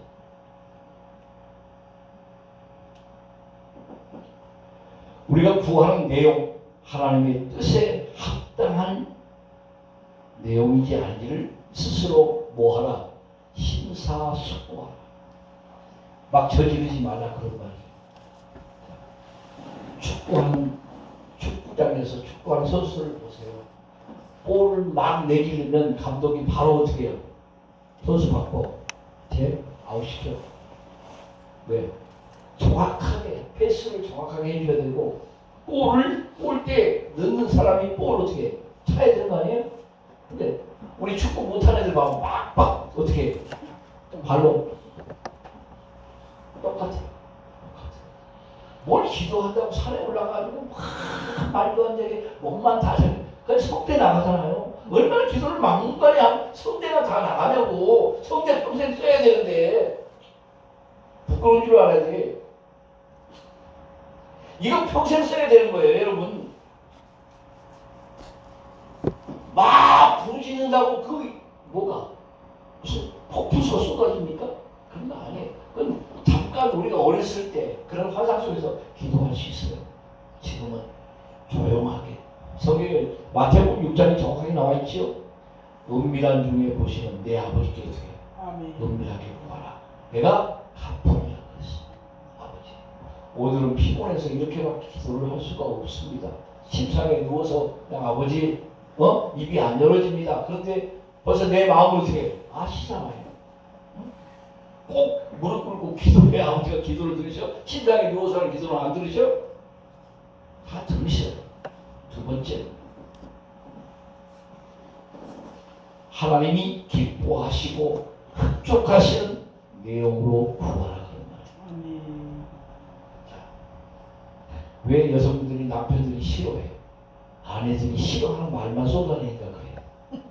우리가 구하는 내용, 하나님의 뜻에 합당한 내용인지 아닌지를 스스로 뭐하라? 심사숙고하라. 막 저지르지 말라 그런 말이에요. 축구장에서 축구하는 선수를 보세요. 볼을 막 내기려면 감독이 바로 어떻게 해요? 선수 바꿔. 아웃시켜. 왜? 정확하게 패스를 정확하게 해줘야 되고 골대 넣는 사람이 볼 어떻게 차야 되는 거 아니에요? 근데 우리 축구 못하는 애들 봐 막 어떻게 해? 발로 똑같아. 뭘 기도한다고 산에 올라가지고 막 말도 안 되게 몸만 다 그냥 성대 나가잖아요. 얼마나 기도를 막무가내 하면 성대가 다 나가냐고. 성대 평생 써야 되는데 부끄러운 줄 알아야 돼. 이거 평생 써야 되는 거예요, 여러분. 막 부르짖는다고 그 뭐가 무슨 폭풍수가 쏟아집니까? 그런 거 아니에요. 그건 잠깐 우리가 어렸을 때 그런 환상 속에서 기도할 수 있어요. 지금은 조용하게. 성경에 마태복음 6장이 정확하게 나와 있죠. 은밀한 중에 보시는 내 아버지께 어떻게 아멘. 은밀하게 구하라. 내가 갚으리라 그랬어. 아버지. 오늘은 피곤해서 이렇게밖에 기도를 할 수가 없습니다. 침상에 누워서 그냥 아버지 입이 안 열어집니다. 그런데 벌써 내 마음을 어떻게 아시잖아요. 꼭 무릎 꿇고 기도해. 아버지가 기도를 들으셔? 침상에 누워서는 기도를 안 들으셔? 다 들으셔요. 두 번째, 하나님이 기뻐하시고 흡족하시는 내용으로 구하라 그런 말이에요. 아멘. 왜 여성들이 남편들이 싫어해? 아내들이 싫어하는 말만 쏟아내니까 그래.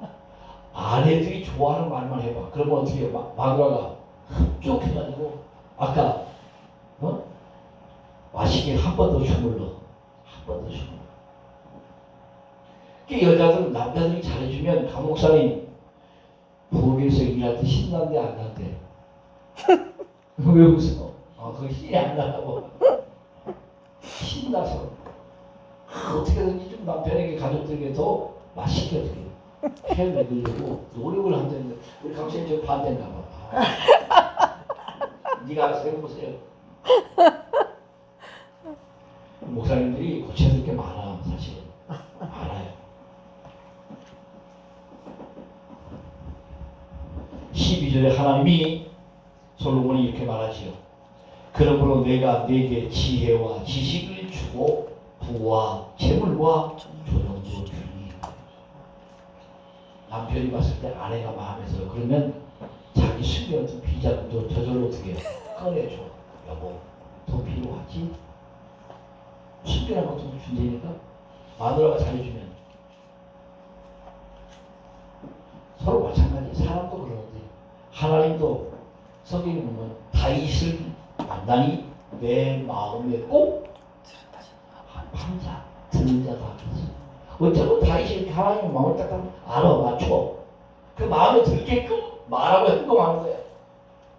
아내들이 좋아하는 말만 해봐. 그러면 어떻게 해? 마누라가 흡족해가지고 아까 맛있게 한 번 더 주물러. 한 번 더 주물러. 그 여자들은 남자들이 잘해주면 강목사님 부엌에서 일할 때 신난데 안 난대. 왜 웃어? 그거 신이 안 나고 신나서 어떻게든지 좀 남편에게 가족들에게 더 맛있게 어떻게 해먹으려고 노력을 한다는데 우리 강사님 좀 반대인가 봐. 네가 알아서 해보세요. 목사님들이 고쳐야 될 게 많아. 사실은 많아요. 12절에 하나님이 솔로몬이 이렇게 말하지요. 그러므로 내가 네게 지혜와 지식을 주고 부와 재물과 조용도 주니. 남편이 봤을 때 아내가 마음에 들어. 그러면 자기 숨겨둔 비자금도 저절로 어떻게 꺼내줘. 여보, 더 필요하지? 숨겨놓은 것도 준다니까? 마누라가 잘해주면. 서로 마찬가지. 사람도 그러는데 하나님도 성경에 보면 다윗을 만나니 내 마음에 꼭 판자 듣는 자다 그랬어. 어쩌면 다윗이 이렇게 하나님의 마음을 딱 알아맞혀 그 마음에 들게끔 말하고 행동하는 거야.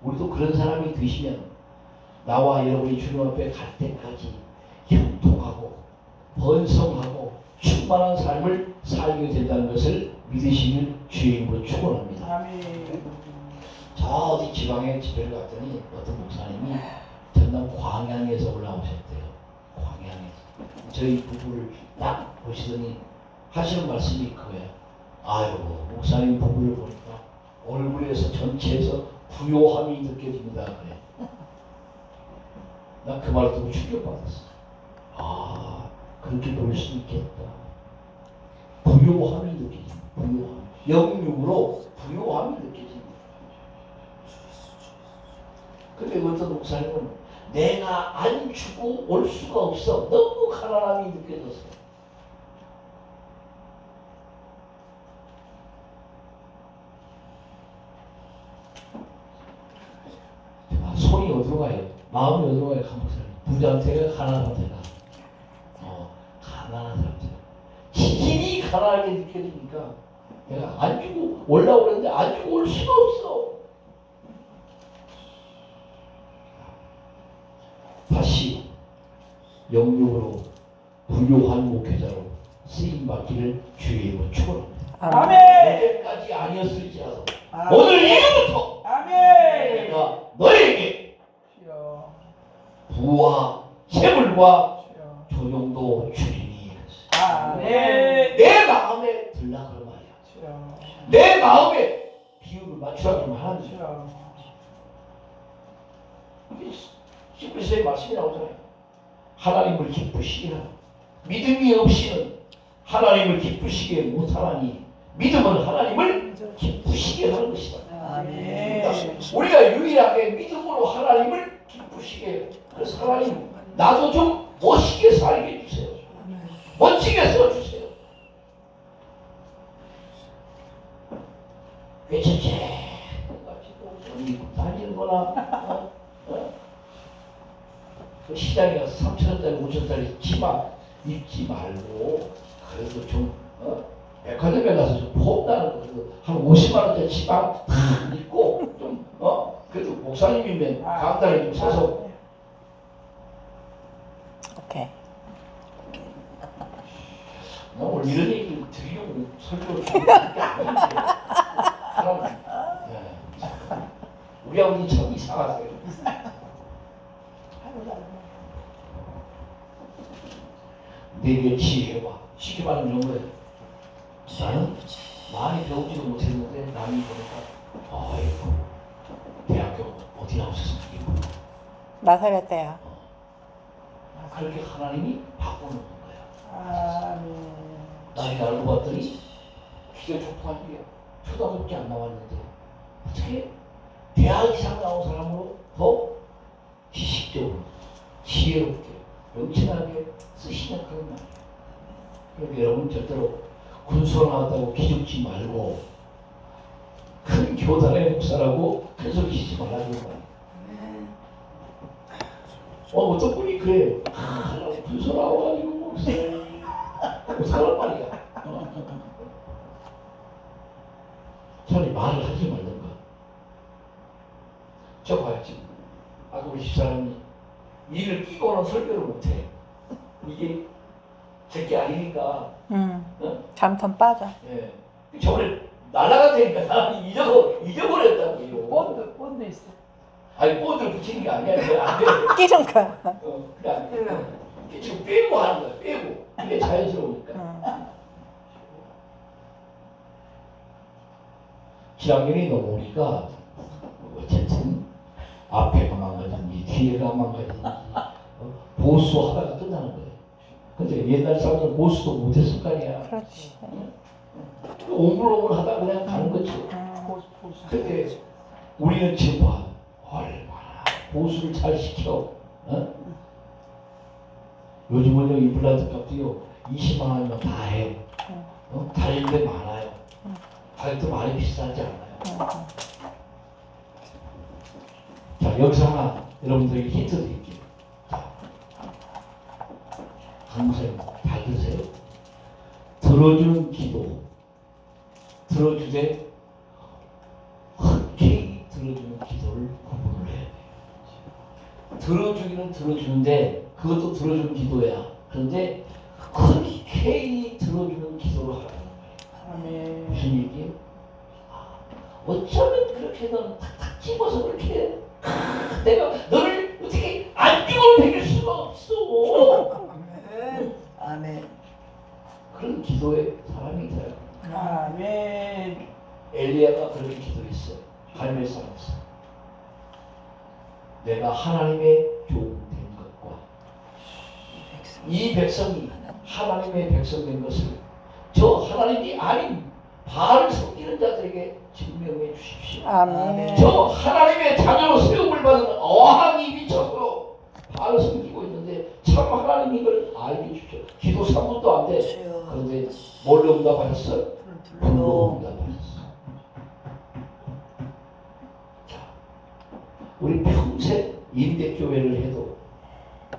우리도 그런 사람이 되시면 나와 여러분이 주님 앞에 갈 때까지 형통하고 번성하고 충만한 삶을 살게 된다는 것을 믿으시길 주의 이름으로 축원합니다. 아멘. 저 어디 지방에 집회를 갔더니 어떤 목사님이 전남 광양에서 올라오셨대요. 광양에서. 저희 부부를 딱 보시더니 하시는 말씀이 그거예요. 아유, 목사님 부부를 보니까 얼굴에서 전체에서 부요함이 느껴집니다. 그래. 나 그 말 듣고 충격받았어. 아, 그렇게 볼 수 있겠다. 부요함이 느껴집니다. 부요함. 영육으로 부요함이 느껴집니다. 근데 어떤 목사님은 내가 안 주고 올 수가 없어. 너무 가난함이 느껴졌어. 손이 어디로 가요? 마음이 어디로 가요? 한 목사님. 부자한테가 가난한 상태가. 가난한 상태. 지진이 가난하게 느껴지니까 내가 안 주고 올라오는데 안 주고 올 수가 없어. 다시 영육으로 부요한 목회자로 쓰임받기를 주의 이름으로 축원합니다. 아멘. 그때까지 아니었을지라도 아멘. 오늘 이후부터 아멘. 내가 너에게 주여. 부와 재물과 주여. 조용도 주리니. 아멘. 내 마음에 들라 그런 말이야. 주여. 내 마음에 비율을 맞추라 그러면 하는 거야. 주여. 19세의 말씀이 나오잖아요. 하나님을 기쁘시게 하라. 믿음이 없이는 하나님을 기쁘시게 못하나니 믿음은 하나님을 기쁘시게 하는 것이다. 아멘. 우리가 유일하게 믿음으로 하나님을 기쁘시게 해요. 그래서 하나님 나도 좀 멋있게 살게 해주세요. 멋지게 써주세요. 괜찮지? 가지고 다니는 거나 그 시장에 가서 3,000원짜리 5,000원짜리 치마 입지 말고 그래도 좀 백화점에 가서 좀 폼나는 거 그래도 한 50만원짜리 치마 탁 입고 좀 그래도 목사님이면 강단에 좀 서서 오케이. 나 오늘 이런 얘기를 드리려고 설교를 하는 게 아닌데 사람 우리 아버지 참 이상하세요. 내게 지혜와 쉽게 말하면 이런 거예요. 나는 많이 배우지도 못했는데 남이 보니까 아이고 대학교 어디 나오셨습니까? 나사렛 때야. 그렇게 하나님이 바꿔놓은 거야. 아멘. 나이 알고 봤더니 기가 촉촉한 일이야. 초등학교밖에 안 나왔는데 어떻게 대학 이상 나온 사람으로 더 지식적으로 지혜롭게 영친하게 쓰시냐 그런 말이에요. 그러니까 여러분 절대로 군수로 나왔다고 기죽지 말고 큰 교단의 목사라고 큰 소리 치지 말라는 거예요. 어떤 분이 그래요. 군수 나와가지고 목사님 어떡하란 말이야. 차라리 말을 하지 말던가. 저 봐요 지금. 아까 우리 집사람이 일을 끼고는 설교를 못해. 이게 제게 아니니까. 어? 잠깐 빠져. 예. 저번에 날아간다니까 사람이 잊어버렸다고요. 본드 있어. 아니 본드를 붙이는 게 아니야. 그게 안 돼. 끼는 거야. 그게 안 돼. 지금 빼고 하는 거야. 빼고. 그게 자연스러우니까. 지학년이 넘어오니까 어쨌든 앞에가 망가진지 뒤에가 망가진지 보수하다가 끝나는 거예요. 근데 옛날 사람들은 보수도 못했을 거 아니야. 그렇지. 오물오물 하다 그냥 가는 거지. 근데 우리는 지금 봐. 얼마나 보수를 잘 시켜. 요즘은요 임플란트 값도요 20만 원이면 다 해요. 다니는데 많아요. 가격도 많이 비싸지 않아요. 자 여기서 하나 여러분들에게 힌트 드릴게요. 강목사님 잘 들으세요. 들어주는 기도 들어주되 흔쾌히 들어주는 기도를 구분을 해야 돼요. 들어주기는 들어주는데 그것도 들어주는 기도야. 그런데 흔쾌히 들어주는 기도를 하라는 거예요. 아멘. 무슨 얘기예요? 어쩌면 그렇게 넌 탁탁 집어서 그렇게 내가 너를 어떻게 안 죽어도 되길 수가 없어. 아멘. 아멘. 그런 기도에 사람이 있어요. 아멘. 엘리야가 그렇게 기도했어. 하나님의 사람이었어. 내가 하나님의 종 된 것과 이 백성이 하나님의 백성 된 것을 저 하나님이 아닌 바알을 섬기는 자들에게 증명해 주십시오. 아멘. 저 하나님의 자녀로 세움을 받은 어항이 미쳐서 바알을 섬기고 있는데 참 하나님 이걸 알게 해주십시오. 기도 3분도 안 돼. 주여. 그런데 뭘로 응답하셨어요? 불로 응답하셨어. 자, 우리 평생 임대교회를 해도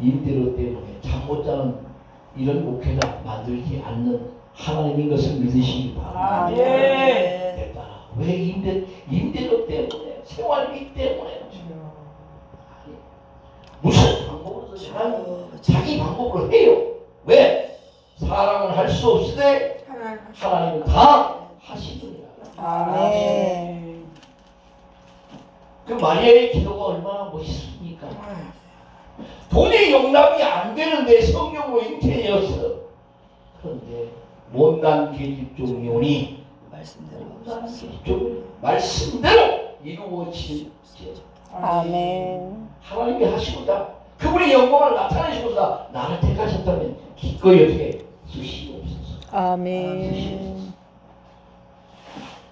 임대료 때문에 잠 못 자는 이런 목회자 만들지 않는 하나님인 것을 믿으시기 바랍니다. 아멘. 내 딸아, 왜 임대료 때문에 생활비 때문에 아니, 무슨 방법으로든 자기 방법으로 해요. 왜? 사람은 할 수 없으되 하나님은 다 하시느니라. 아멘. 그 마리아의 기도가 얼마나 멋있습니까? 돈의 용납이 안 되는데 성령으로 잉태되었어. 그런데 못난 계집종이오니 못난 계집종 말씀대로 이루어지지. 아멘. 하나님이 하시고자 그분의 영광을 나타내시고자 나를 택하셨다면 기꺼이 어떻게 쓰시옵소서. 아멘.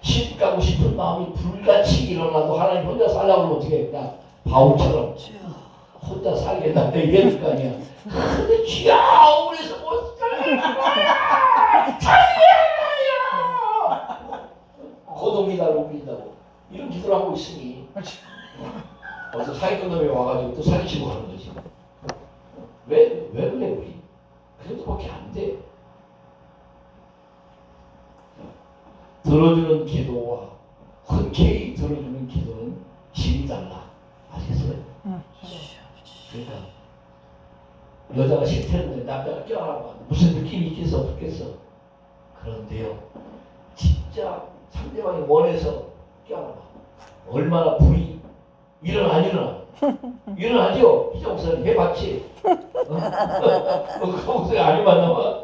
시집 가고 싶은 마음이 불같이 일어나도 하나님 혼자 살라고 하면 어떻게 했다? 바울처럼 혼자 살겠다는데 이럴 거 아니야. 근데 쥐야 억울해서 못 살아. 자기야 고독이 나를 울린다고 이런 기도를 하고 있으니 어서 사기꾼 놈이 와가지고 또 사기치고 하는 거지. 왜 그래 우리? 그 정도밖에 안 돼. 들어주는 기도와 흔쾌히 들어주는 기도는 질이 달라. 아시겠어요? 그러니까 여자가 싫다는데 남자가 껴안아봐 무슨 느낌이 있겠어 없겠어? 그런데요 진짜 상대방이 원해서 껴안아봐 얼마나 불이 일어나 일어나죠? 희정 목사님 해봤지? 그 목사님 안 해봤나 봐.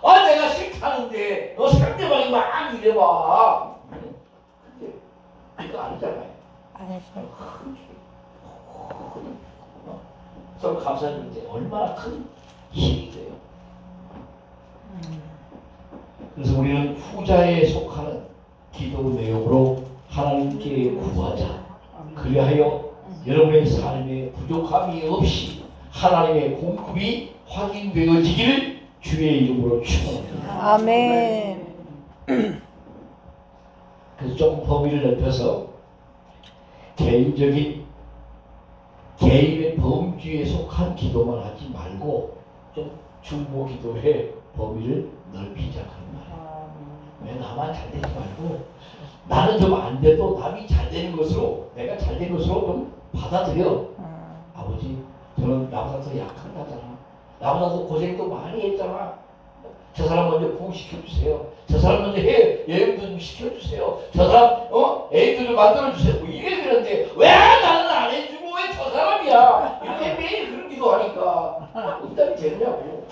아 내가 싫다는데 너 상대방이 막 이래봐. 근데 이거 아니잖아요. 아니죠. 서로 감사드리는데 얼마나 큰 힘이 돼요. 그래서 우리는 후자에 속하는 기도 내용으로 하나님께 구하자. 그리하여 여러분의 삶에 부족함이 없이 하나님의 공급이 확인되어지기를 주의 이름으로 축원합니다. 아멘. 그래서 조금 범위를 넓혀서 개인의 범주에 속한 기도만 하지 말고 좀 중보 기도의 범위를 넓히자 그런 말이에요. 왜 나만 잘 되지 말고 나는 좀 안 돼도 남이 잘 되는 것으로 내가 잘 되는 것으로 좀 받아들여. 아버지 저는 나보다 더 약한 자잖아. 나보다 더 고생도 많이 했잖아. 저 사람 먼저 부흥시켜주세요. 저 사람 먼저 여행도 좀 시켜주세요. 저 사람 애들 좀 만들어주세요. 뭐 이래 그러는데 왜 나는 안 해주고 왜 저 사람이야. 이렇게 매일 그런 기도하니까 응답이 되느냐고.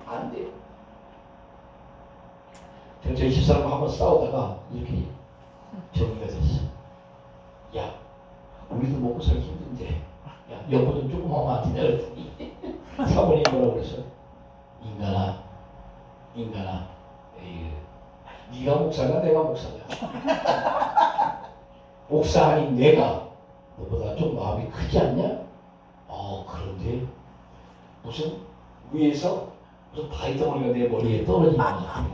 안 돼. 저희 집사람과 한번 싸우다가 이렇게 정리가 됐어. 야 우리도 먹고 살기 힘든데 야 여보 좀 조금 하면 안 되냐 그랬더니 사모님 뭐라고 그랬어? 인간아 에이, 네가 목사냐 내가 목사냐. 목사 아닌 내가 너보다 좀 마음이 크지 않냐? 그런데 무슨 위에서 무슨 바위덩어리가 내 머리에 떨어지는 것 같아.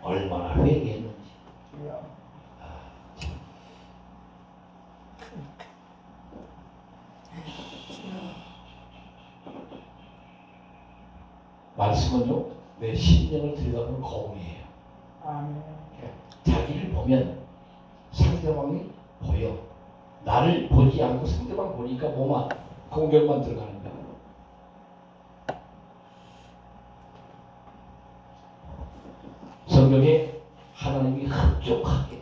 얼마나 회개했는지. 말씀은요 내 심령을 들여다보는 거울이에요. 자기를 보면 상대방이 보여. 나를 보지 않고 상대방 보니까 뭐만 공격만 들어가는 거야. 하나님이 흡족하게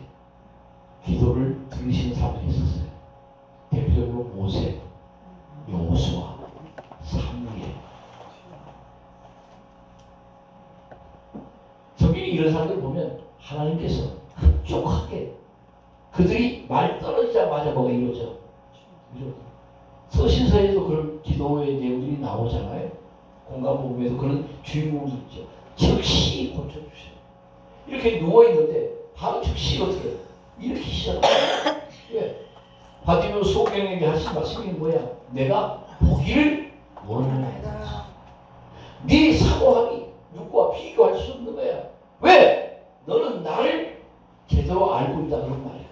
기도를 들으시는 사람들이 있었어요. 대표적으로 모세, 여호수아, 사무엘. 성경에 이런 사람들 보면 하나님께서 흡족하게 그들이 말 떨어지자마자 뭐가 이루어져. 서신서에도 그런 기도의 내용들이 나오잖아요. 공간복음에도 그런 주인공들 있죠. 즉시 고쳐주세요. 이렇게 누워있는데 바로 즉시 어떻게 해요? 일으키시잖아요. 왜? 바디메오 소경에게 하신 말씀이 뭐야? 내가 보기를 원하나이다. 네 사모함이 누구와 비교할 수 없는 거야. 왜? 너는 나를 제대로 알고 있다 그런 말이야.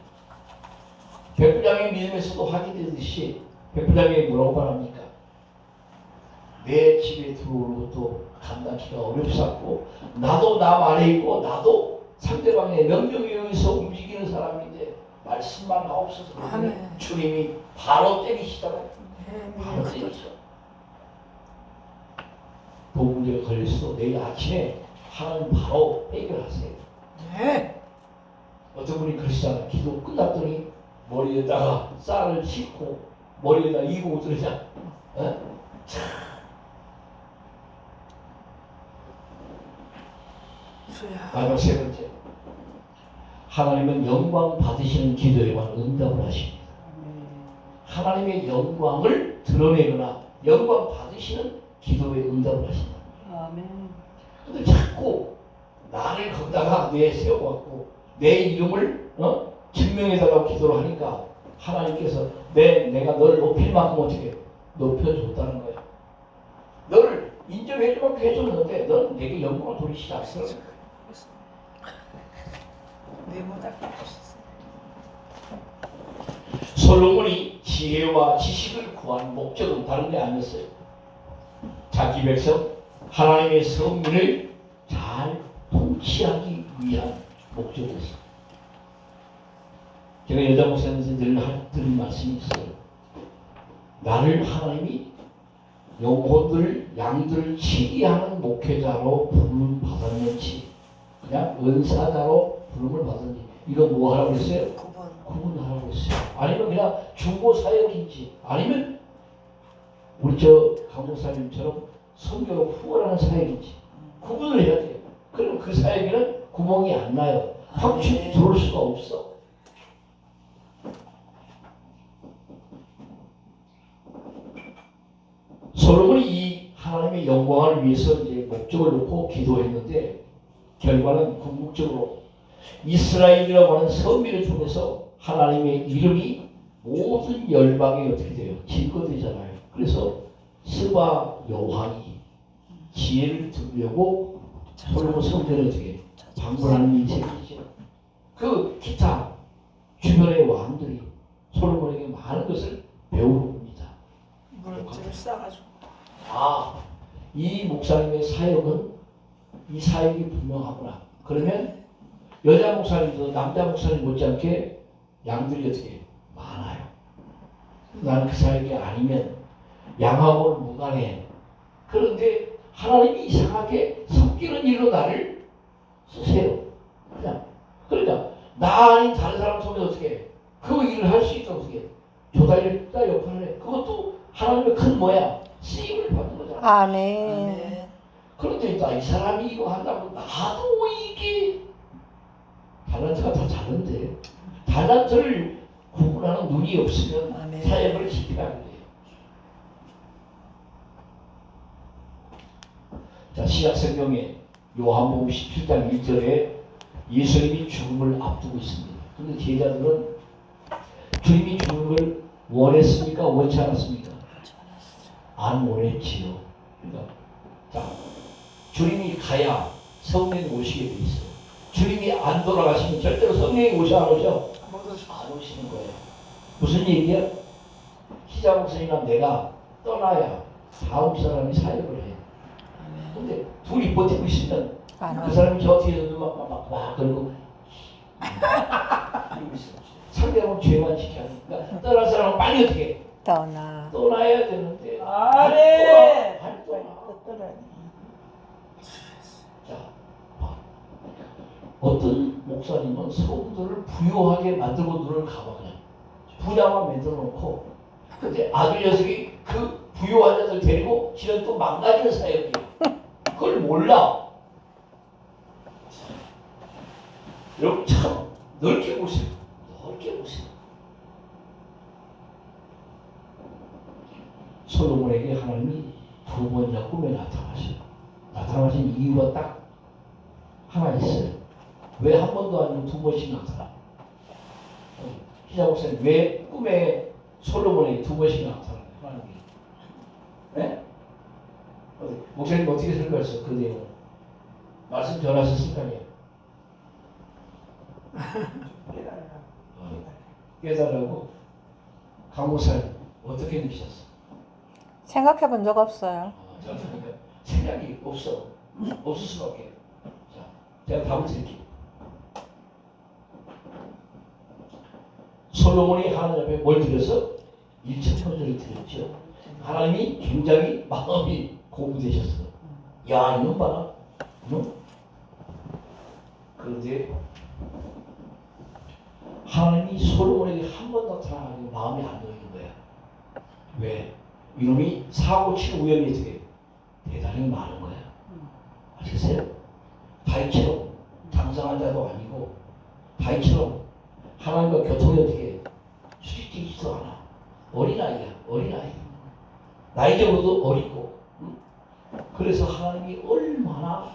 백부장의 믿음에서도 확인되듯이 백부장이 뭐라고 말합니까? 내 집에 들어오는 것도 감당하기가 어렵사고 나도 남 안에 있고 나도 상대방의 명령에 의해서 움직이는 사람인데 말씀만 하옵소서. 주님이 바로 때리시잖아요. 바로 때리셔. 돈 문제가 걸렸어도 내일 아침에 하나님 바로 해결하세요. 네. 어떤 분이 그러시잖아요. 기도 끝났더니 머리에다가 쌀을 싣고 머리에다 이고 들으자. 마지막 세 번째. 하나님은 영광 받으시는 기도에만 응답을 하십니다. 하나님의 영광을 드러내거나 영광 받으시는 기도에 응답을 하신다. 근데 자꾸 나를 거기다가 내세워갖고 내 이름을 증명해달라고 기도를 하니까 하나님께서 내가 너를 높일 만큼 어떻게 높여줬다는 거야. 너를 인정해주고 해줬는데 너는 내게 영광을 돌리시지 않았어. 솔로몬이 지혜와 지식을 구한 목적은 다른 게 아니었어요. 자기 백성 하나님의 성민을 잘 통치하기 위한 목적이었어요. 제가 여자 목사님한테 늘 드린 말씀이 있어요. 나를 하나님이 영혼들, 양들을 치리하는 목회자로 부름을 받았는지 그냥 은사자로 부름을 받았는지 이거 뭐 하라고 했어요? 구분하라고 했어요. 아니면 그냥 중보 사역인지 아니면 우리 강 목사님처럼 선교로 후원하는 사역인지 구분을 해야 돼요. 그럼 그 사역에는 구멍이 안 나요. 확충이 들어올 수가 없어. 솔로몬이 이 하나님의 영광을 위해서 이제 목적을 놓고 기도했는데 결과는 궁극적으로 이스라엘이라고 하는 선민을 통해서 하나님의 이름이 모든 열방에 어떻게 돼요? 증거되잖아요. 그래서 스바 여왕이 지혜를 들으려고 솔로몬 성전을 어떻게 방문하는 일이 생기죠. 그 기타 주변의 왕들이 솔로몬에게 많은 것을 배우러 옵니다. 물질을 싸가지고. 이 목사님의 사역은 이 사역이 분명하구나. 그러면 여자 목사님도 남자 목사님 못지않게 양들이 어떻게 많아요. 나는 그 사역이 아니면 양하고는 무관해. 그런데 하나님이 이상하게 섞이는 일로 나를 쓰세요. 그러니까 나 아닌 다른 사람 속에 어떻게 그 일을 할 수 있도록 어떻게 조달자 역할을 해. 그것도 하나님의 큰 뭐야? 쓰임을 받는 거잖아. 아멘. 그런데 이 사람이 이거 한다고 나도 이게 달란트가 다 다른데 달란트를 구분하는 눈이 없으면 사역을 실패하는 거예요. 자, 신약성경에 요한복음 17장 1절에 예수님이 죽음을 앞두고 있습니다. 그런데 제자들은 주님이 죽는 걸 원했습니까? 원치 않았습니까? 안 원했지요. 그러니까 자, 주님이 가야 성령이 오시게 돼 있어요. 주님이 안 돌아가시면 절대로 성령이 오셔 안 오셔? 안 오시는 거예요. 무슨 얘기야? 희자 목사님이랑 내가 떠나야 다음 사람이 사역을 해. 근데 둘이 버티고 있으면 그 사람이 저 뒤에서 막 그러고 상대방은 죄만 지켜야 하니까 떠난 사람은 빨리 어떻게 해? 떠나야 되는데 안 떠나. 자, 어떤 목사님은 성도를 부유하게 만들고 눈을 감아 그냥 부자만 만들어 놓고 근데 아들 녀석이 그 부유한 녀석을 데리고 지는 또 망가지는 사역이에요. 그걸 몰라. 여러분 참 넓게 보세요. 넓게 보세요. 솔로몬에게 하나님이 두 번이나 꿈에 나타나셔요. 나타나신 이유가 딱 하나 있어요. 왜 한 번도 아니고 두 번씩 나타나? 기자 목사님 왜 꿈에 솔로몬에게 두 번씩 나타나요? 하나님이. 네? 목사님 어떻게 설교했어? 그 내용 말씀 전하셨을 거 아니에요? 깨달으라고? 강 목사님 어떻게 느끼셨어? 생각해 본 적 없어요. 생각이 없어. 없을 수밖에. 자, 제가 답을 드릴게요. 솔로몬이 하나님 앞에 뭘 드려서? 일천번제를 드렸죠. 하나님이 굉장히 마음이 고무되셨어. 야, 이놈 봐라. 응? 그런데 하나님이 솔로몬에게 한 번 나타나고 마음이 안 놓이는 거야. 왜? 이놈이 사고 치는 위험이 어떻게 대단히 많은 거야. 아시겠어요? 다윗처럼 당상한 자도 아니고 다윗처럼 하나님과 교통이 어떻게 수직되지도 않아. 어린아이야. 어린아이. 나이적으로도 어리고. 응? 그래서 하나님이 얼마나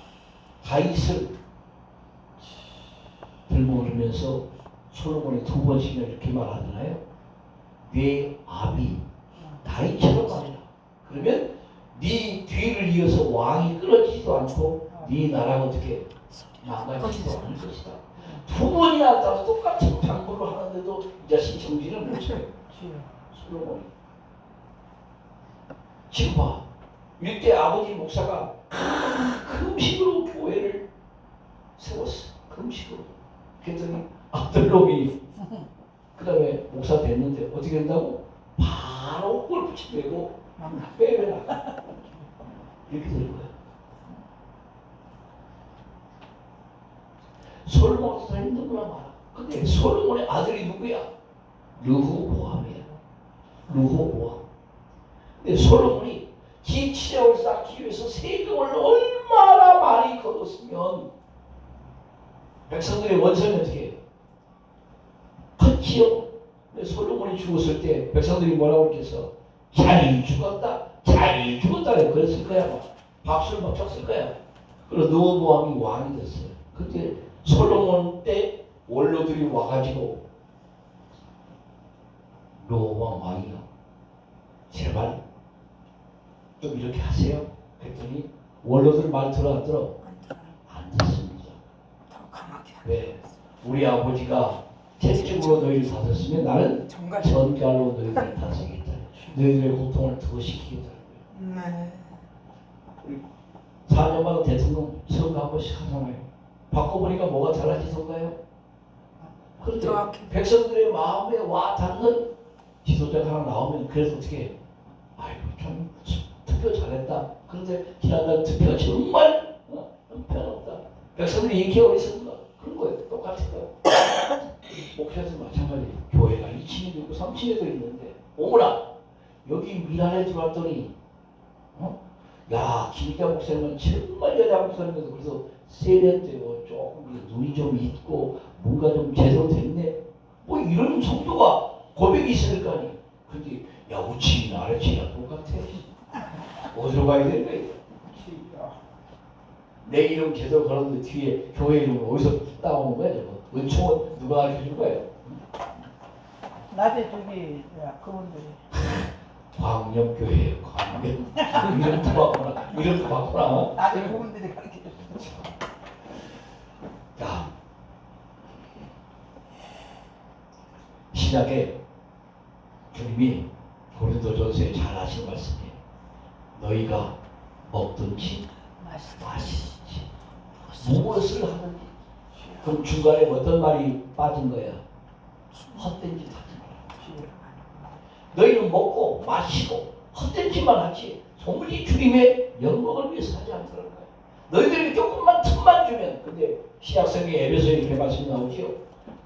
다윗을 들먹으면서 솔로몬이 두 번씩이나 이렇게 말하잖아요. 네 아비 다윗처럼 말이라. 그러면 네 뒤를 이어서 왕이 끊어지지도 않고 네 나라가 어떻게 망가지지도 않을 것이다. 두 번이나 나타나서 똑같은 장부를 하는데도 이 자식 정신을 못 차려요. 솔로몬이. 지금 봐. 이때 아버지 목사가 금식으로 교회를 세웠어. 금식으로. 그랬더니 아들놈이 그 다음에 목사 됐는데 어떻게 된다고? 바로 골프치 빼고 빼외나가 이렇게 되는 거야. 솔로몬 사람이 누구나 많아. 근데 솔로몬의 아들이 누구야? 르호보암이야. 르호보암. 근데 솔로몬이 지 치력을 쌓기 위해서 세금을 얼마나 많이 걷었으면 백성들의 원성이 어떻게 해요? 컸지요? 솔로몬이 죽었을 때 백성들이 뭐라고 했겠어? 잘 죽었다. 잘 죽었다. 그랬을 거야. 박수를 막 쳤을 거야. 그리고 르호보암이 왕이 됐어요. 그때 솔로몬 때 원로들이 와가지고 르호보암 왕이요. 제발 좀 이렇게 하세요. 그랬더니 원로들 말 들어 안 들어? 안 듣습니다. 더 강하게. 왜? 우리 아버지가 채찍으로 너희를 다스렸으면 나는 전갈로 너희를 다스리겠다. 너희들의 고통을 더 시키겠다. 네. 4년마다 대통령 선거 한 번씩 하잖아요. 바꿔보니까 뭐가 달라지던가요? 그런데 정확히. 백성들의 마음에 와 닿는 지도자가 하나 나오면 그래서 어떻게 해요? 아이고 참 투표 잘했다. 그런데 지난달 투표 정말 형편없다. 백성들이 인기가 어디 있었나? 그런 거예요. 똑같은 거예요. 목회에서 마찬가지. 교회가 2층에도 있고 3층에도 있는데 오므라 여기 미란에 들어왔더니 야 김기자 목사님은 정말 여자 목사님인데도 그래서 세련되고 조금 눈이 좀 있고 뭔가 좀 제대로 됐네. 뭐 이런 정도가 고백이 있을 거 아니에요. 근데 야 우치나 아래치나 똑같아. 어디로 가야 되는 거예요? 내 이름 제대로 걸었는데 뒤에 교회 이름을 어디서 따오는 거야 저거? 은총은 누가 가르쳐준 거예요? 낮에 저기 그분들이 광명교회 광명 이름도 바꾸나 이름도 바꾸나. 낮에 그분들이 가르쳐줬어. 자 신약에 주님이 고린도전서에 잘 하신 말씀이에요. 너희가 먹든지 마시든지 무엇을 하든지. 그럼 중간에 어떤 말이 빠진 거야? 헛된 짓 하지 마라. 너희는 먹고 마시고 헛된 짓만 하지 소문이 주님의 영광을 위해서 하지 않더라는 거야. 너희들에게 조금만 틈만 주면. 근데 신약성경에 에베소에 이렇게 말씀이 나오지요.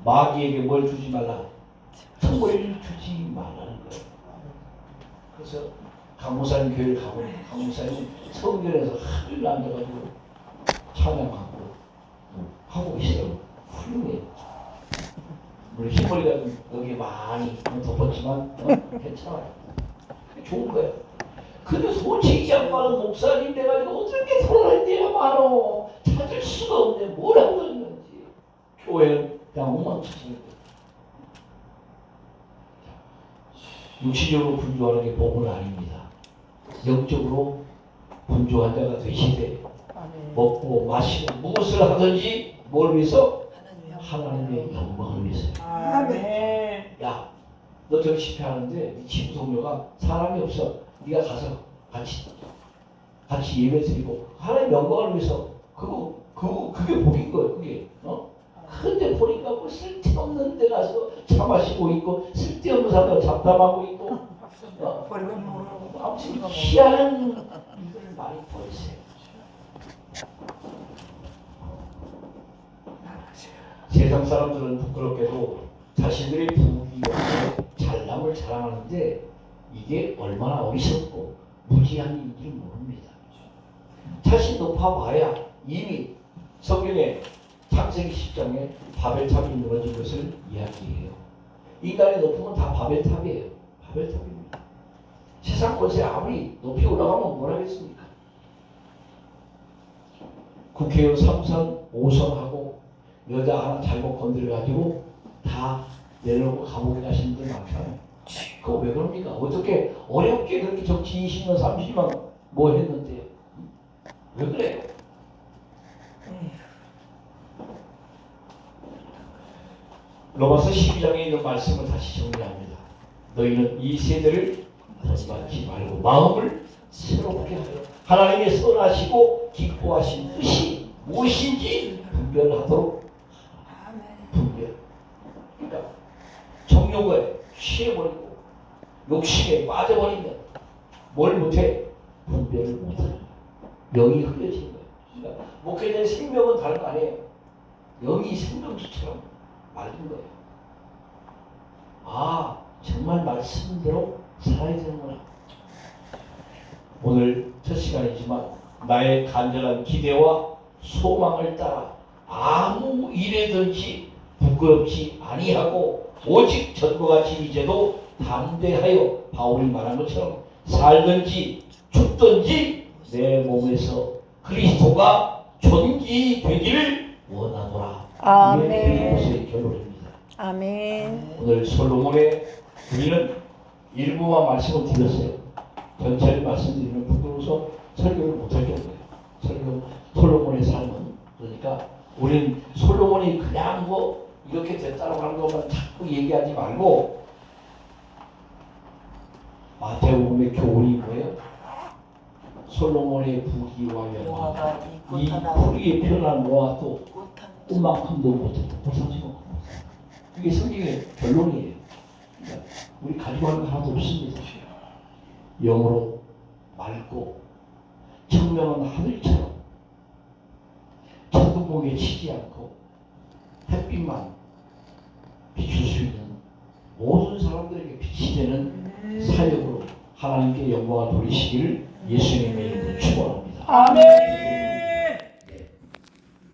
마귀에게 뭘 주지 말라? 틈을 주지 말라는 거예요. 그래서 강무사님 교회를 가보니 강무사님 성전에서 하루를 앉아가지고 찬양하고 하고 있어요. 훌륭해요. 물론 흰머리가 좀 여기 많이 덮었지만 괜찮아요. 좋은 거예요. 근데 솔직히 양반은 목사님 돼가지고 어떻게 토론할 때가 많어. 찾을 수가 없네. 뭘 하고 있는지. 교회는 그냥 엉망진창이에요. 육신적으로 분주하는 게 복은 아닙니다. 영적으로 분주한 자가 되시되 먹고 마시고 무엇을 하든지 뭘 위해서? 하나님의 영광을 위해서. 아멘. 야, 너 저기 집회하는데 네 친구 동료가 사람이 없어. 네가 가서 같이 예배 드리고 하나님 영광을 위해서 그게 복인 거예요. 그게 근데 보니까 뭐 쓸데없는 데 가서 차 마시고 있고 쓸데없는 사람 잡담하고 있고 버리면 모르고. 아무튼 희한한 일을 많이 보이세요. 세상 사람들은 부끄럽게도 자신들의 부귀와 잘남을 자랑하는데 이게 얼마나 어리석고 무지한 일인지 모릅니다. 자신 높아봐야 이미 성경에 창세기 10장에 바벨탑이 무너진 것을 이야기해요. 인간이 높으면 다 바벨탑이에요. 바벨탑입니다. 세상 권세 아무리 높이 올라가면 뭘 하겠습니까? 국회의원 3선, 5선 하고 여자 하나 잘못 건드려가지고 다 내려놓고 감옥에 가시는 분들 많잖아요. 그거 왜 그럽니까? 어떻게 어렵게 그렇게 정치 20년, 30년 뭐 했는데요? 왜 그래요? 로마서 12장에 있는 말씀을 다시 정리합니다. 너희는 이 세대를 본받지 말고 마음을 새롭게 하여 하나님의 선하시고 기뻐하신 뜻이 무엇인지 분별하도록 분별. 그러니까 정욕에 취해버리고 욕심에 빠져버리면 뭘 못해? 분별을 못해요. 영이 흐려지는 거예요. 그러니까 목회자의 생명은 다른 거 아니에요. 영이 생명수처럼 맑은 거예요. 아, 정말 말씀대로 살아야 되는구나. 오늘 첫 시간이지만 나의 간절한 기대와 소망을 따라 아무 일에든지 부끄럽지 아니하고 오직 전과 같이 이제도 담대하여 바울이 말한 것처럼 살든지 죽든지 내 몸에서 그리스도가 존귀되기를 원하노라. 아멘. 이게 빌립보서의 결론입니다. 아멘. 오늘 솔로몬의 우리는 일부만 말씀을 드렸어요. 전체를 말씀드리면 부끄러워서 설교를 못할 정도예요. 솔로몬의 삶은. 그러니까 우리는 솔로몬이 그냥 뭐 이렇게 됐다고 하는 것만 자꾸 얘기하지 말고 마태복음의 교훈이 뭐예요? 솔로몬의 부귀와 영화, 이 부귀에 표현한 모아도 꿈만큼도 못했다. 못하지만 이게 성경의 결론이에요. 그러니까 우리 가지고 하는 거 하나도 없습니다. 영으로 맑고 청명한 하늘처럼 천둥목에 치지 않고 햇빛만 비출 수 있는 모든 사람들에게 빛이 되는 사역으로 하나님께 영광을 돌리시기를 예수님의 이름으로 축원합니다. 아멘.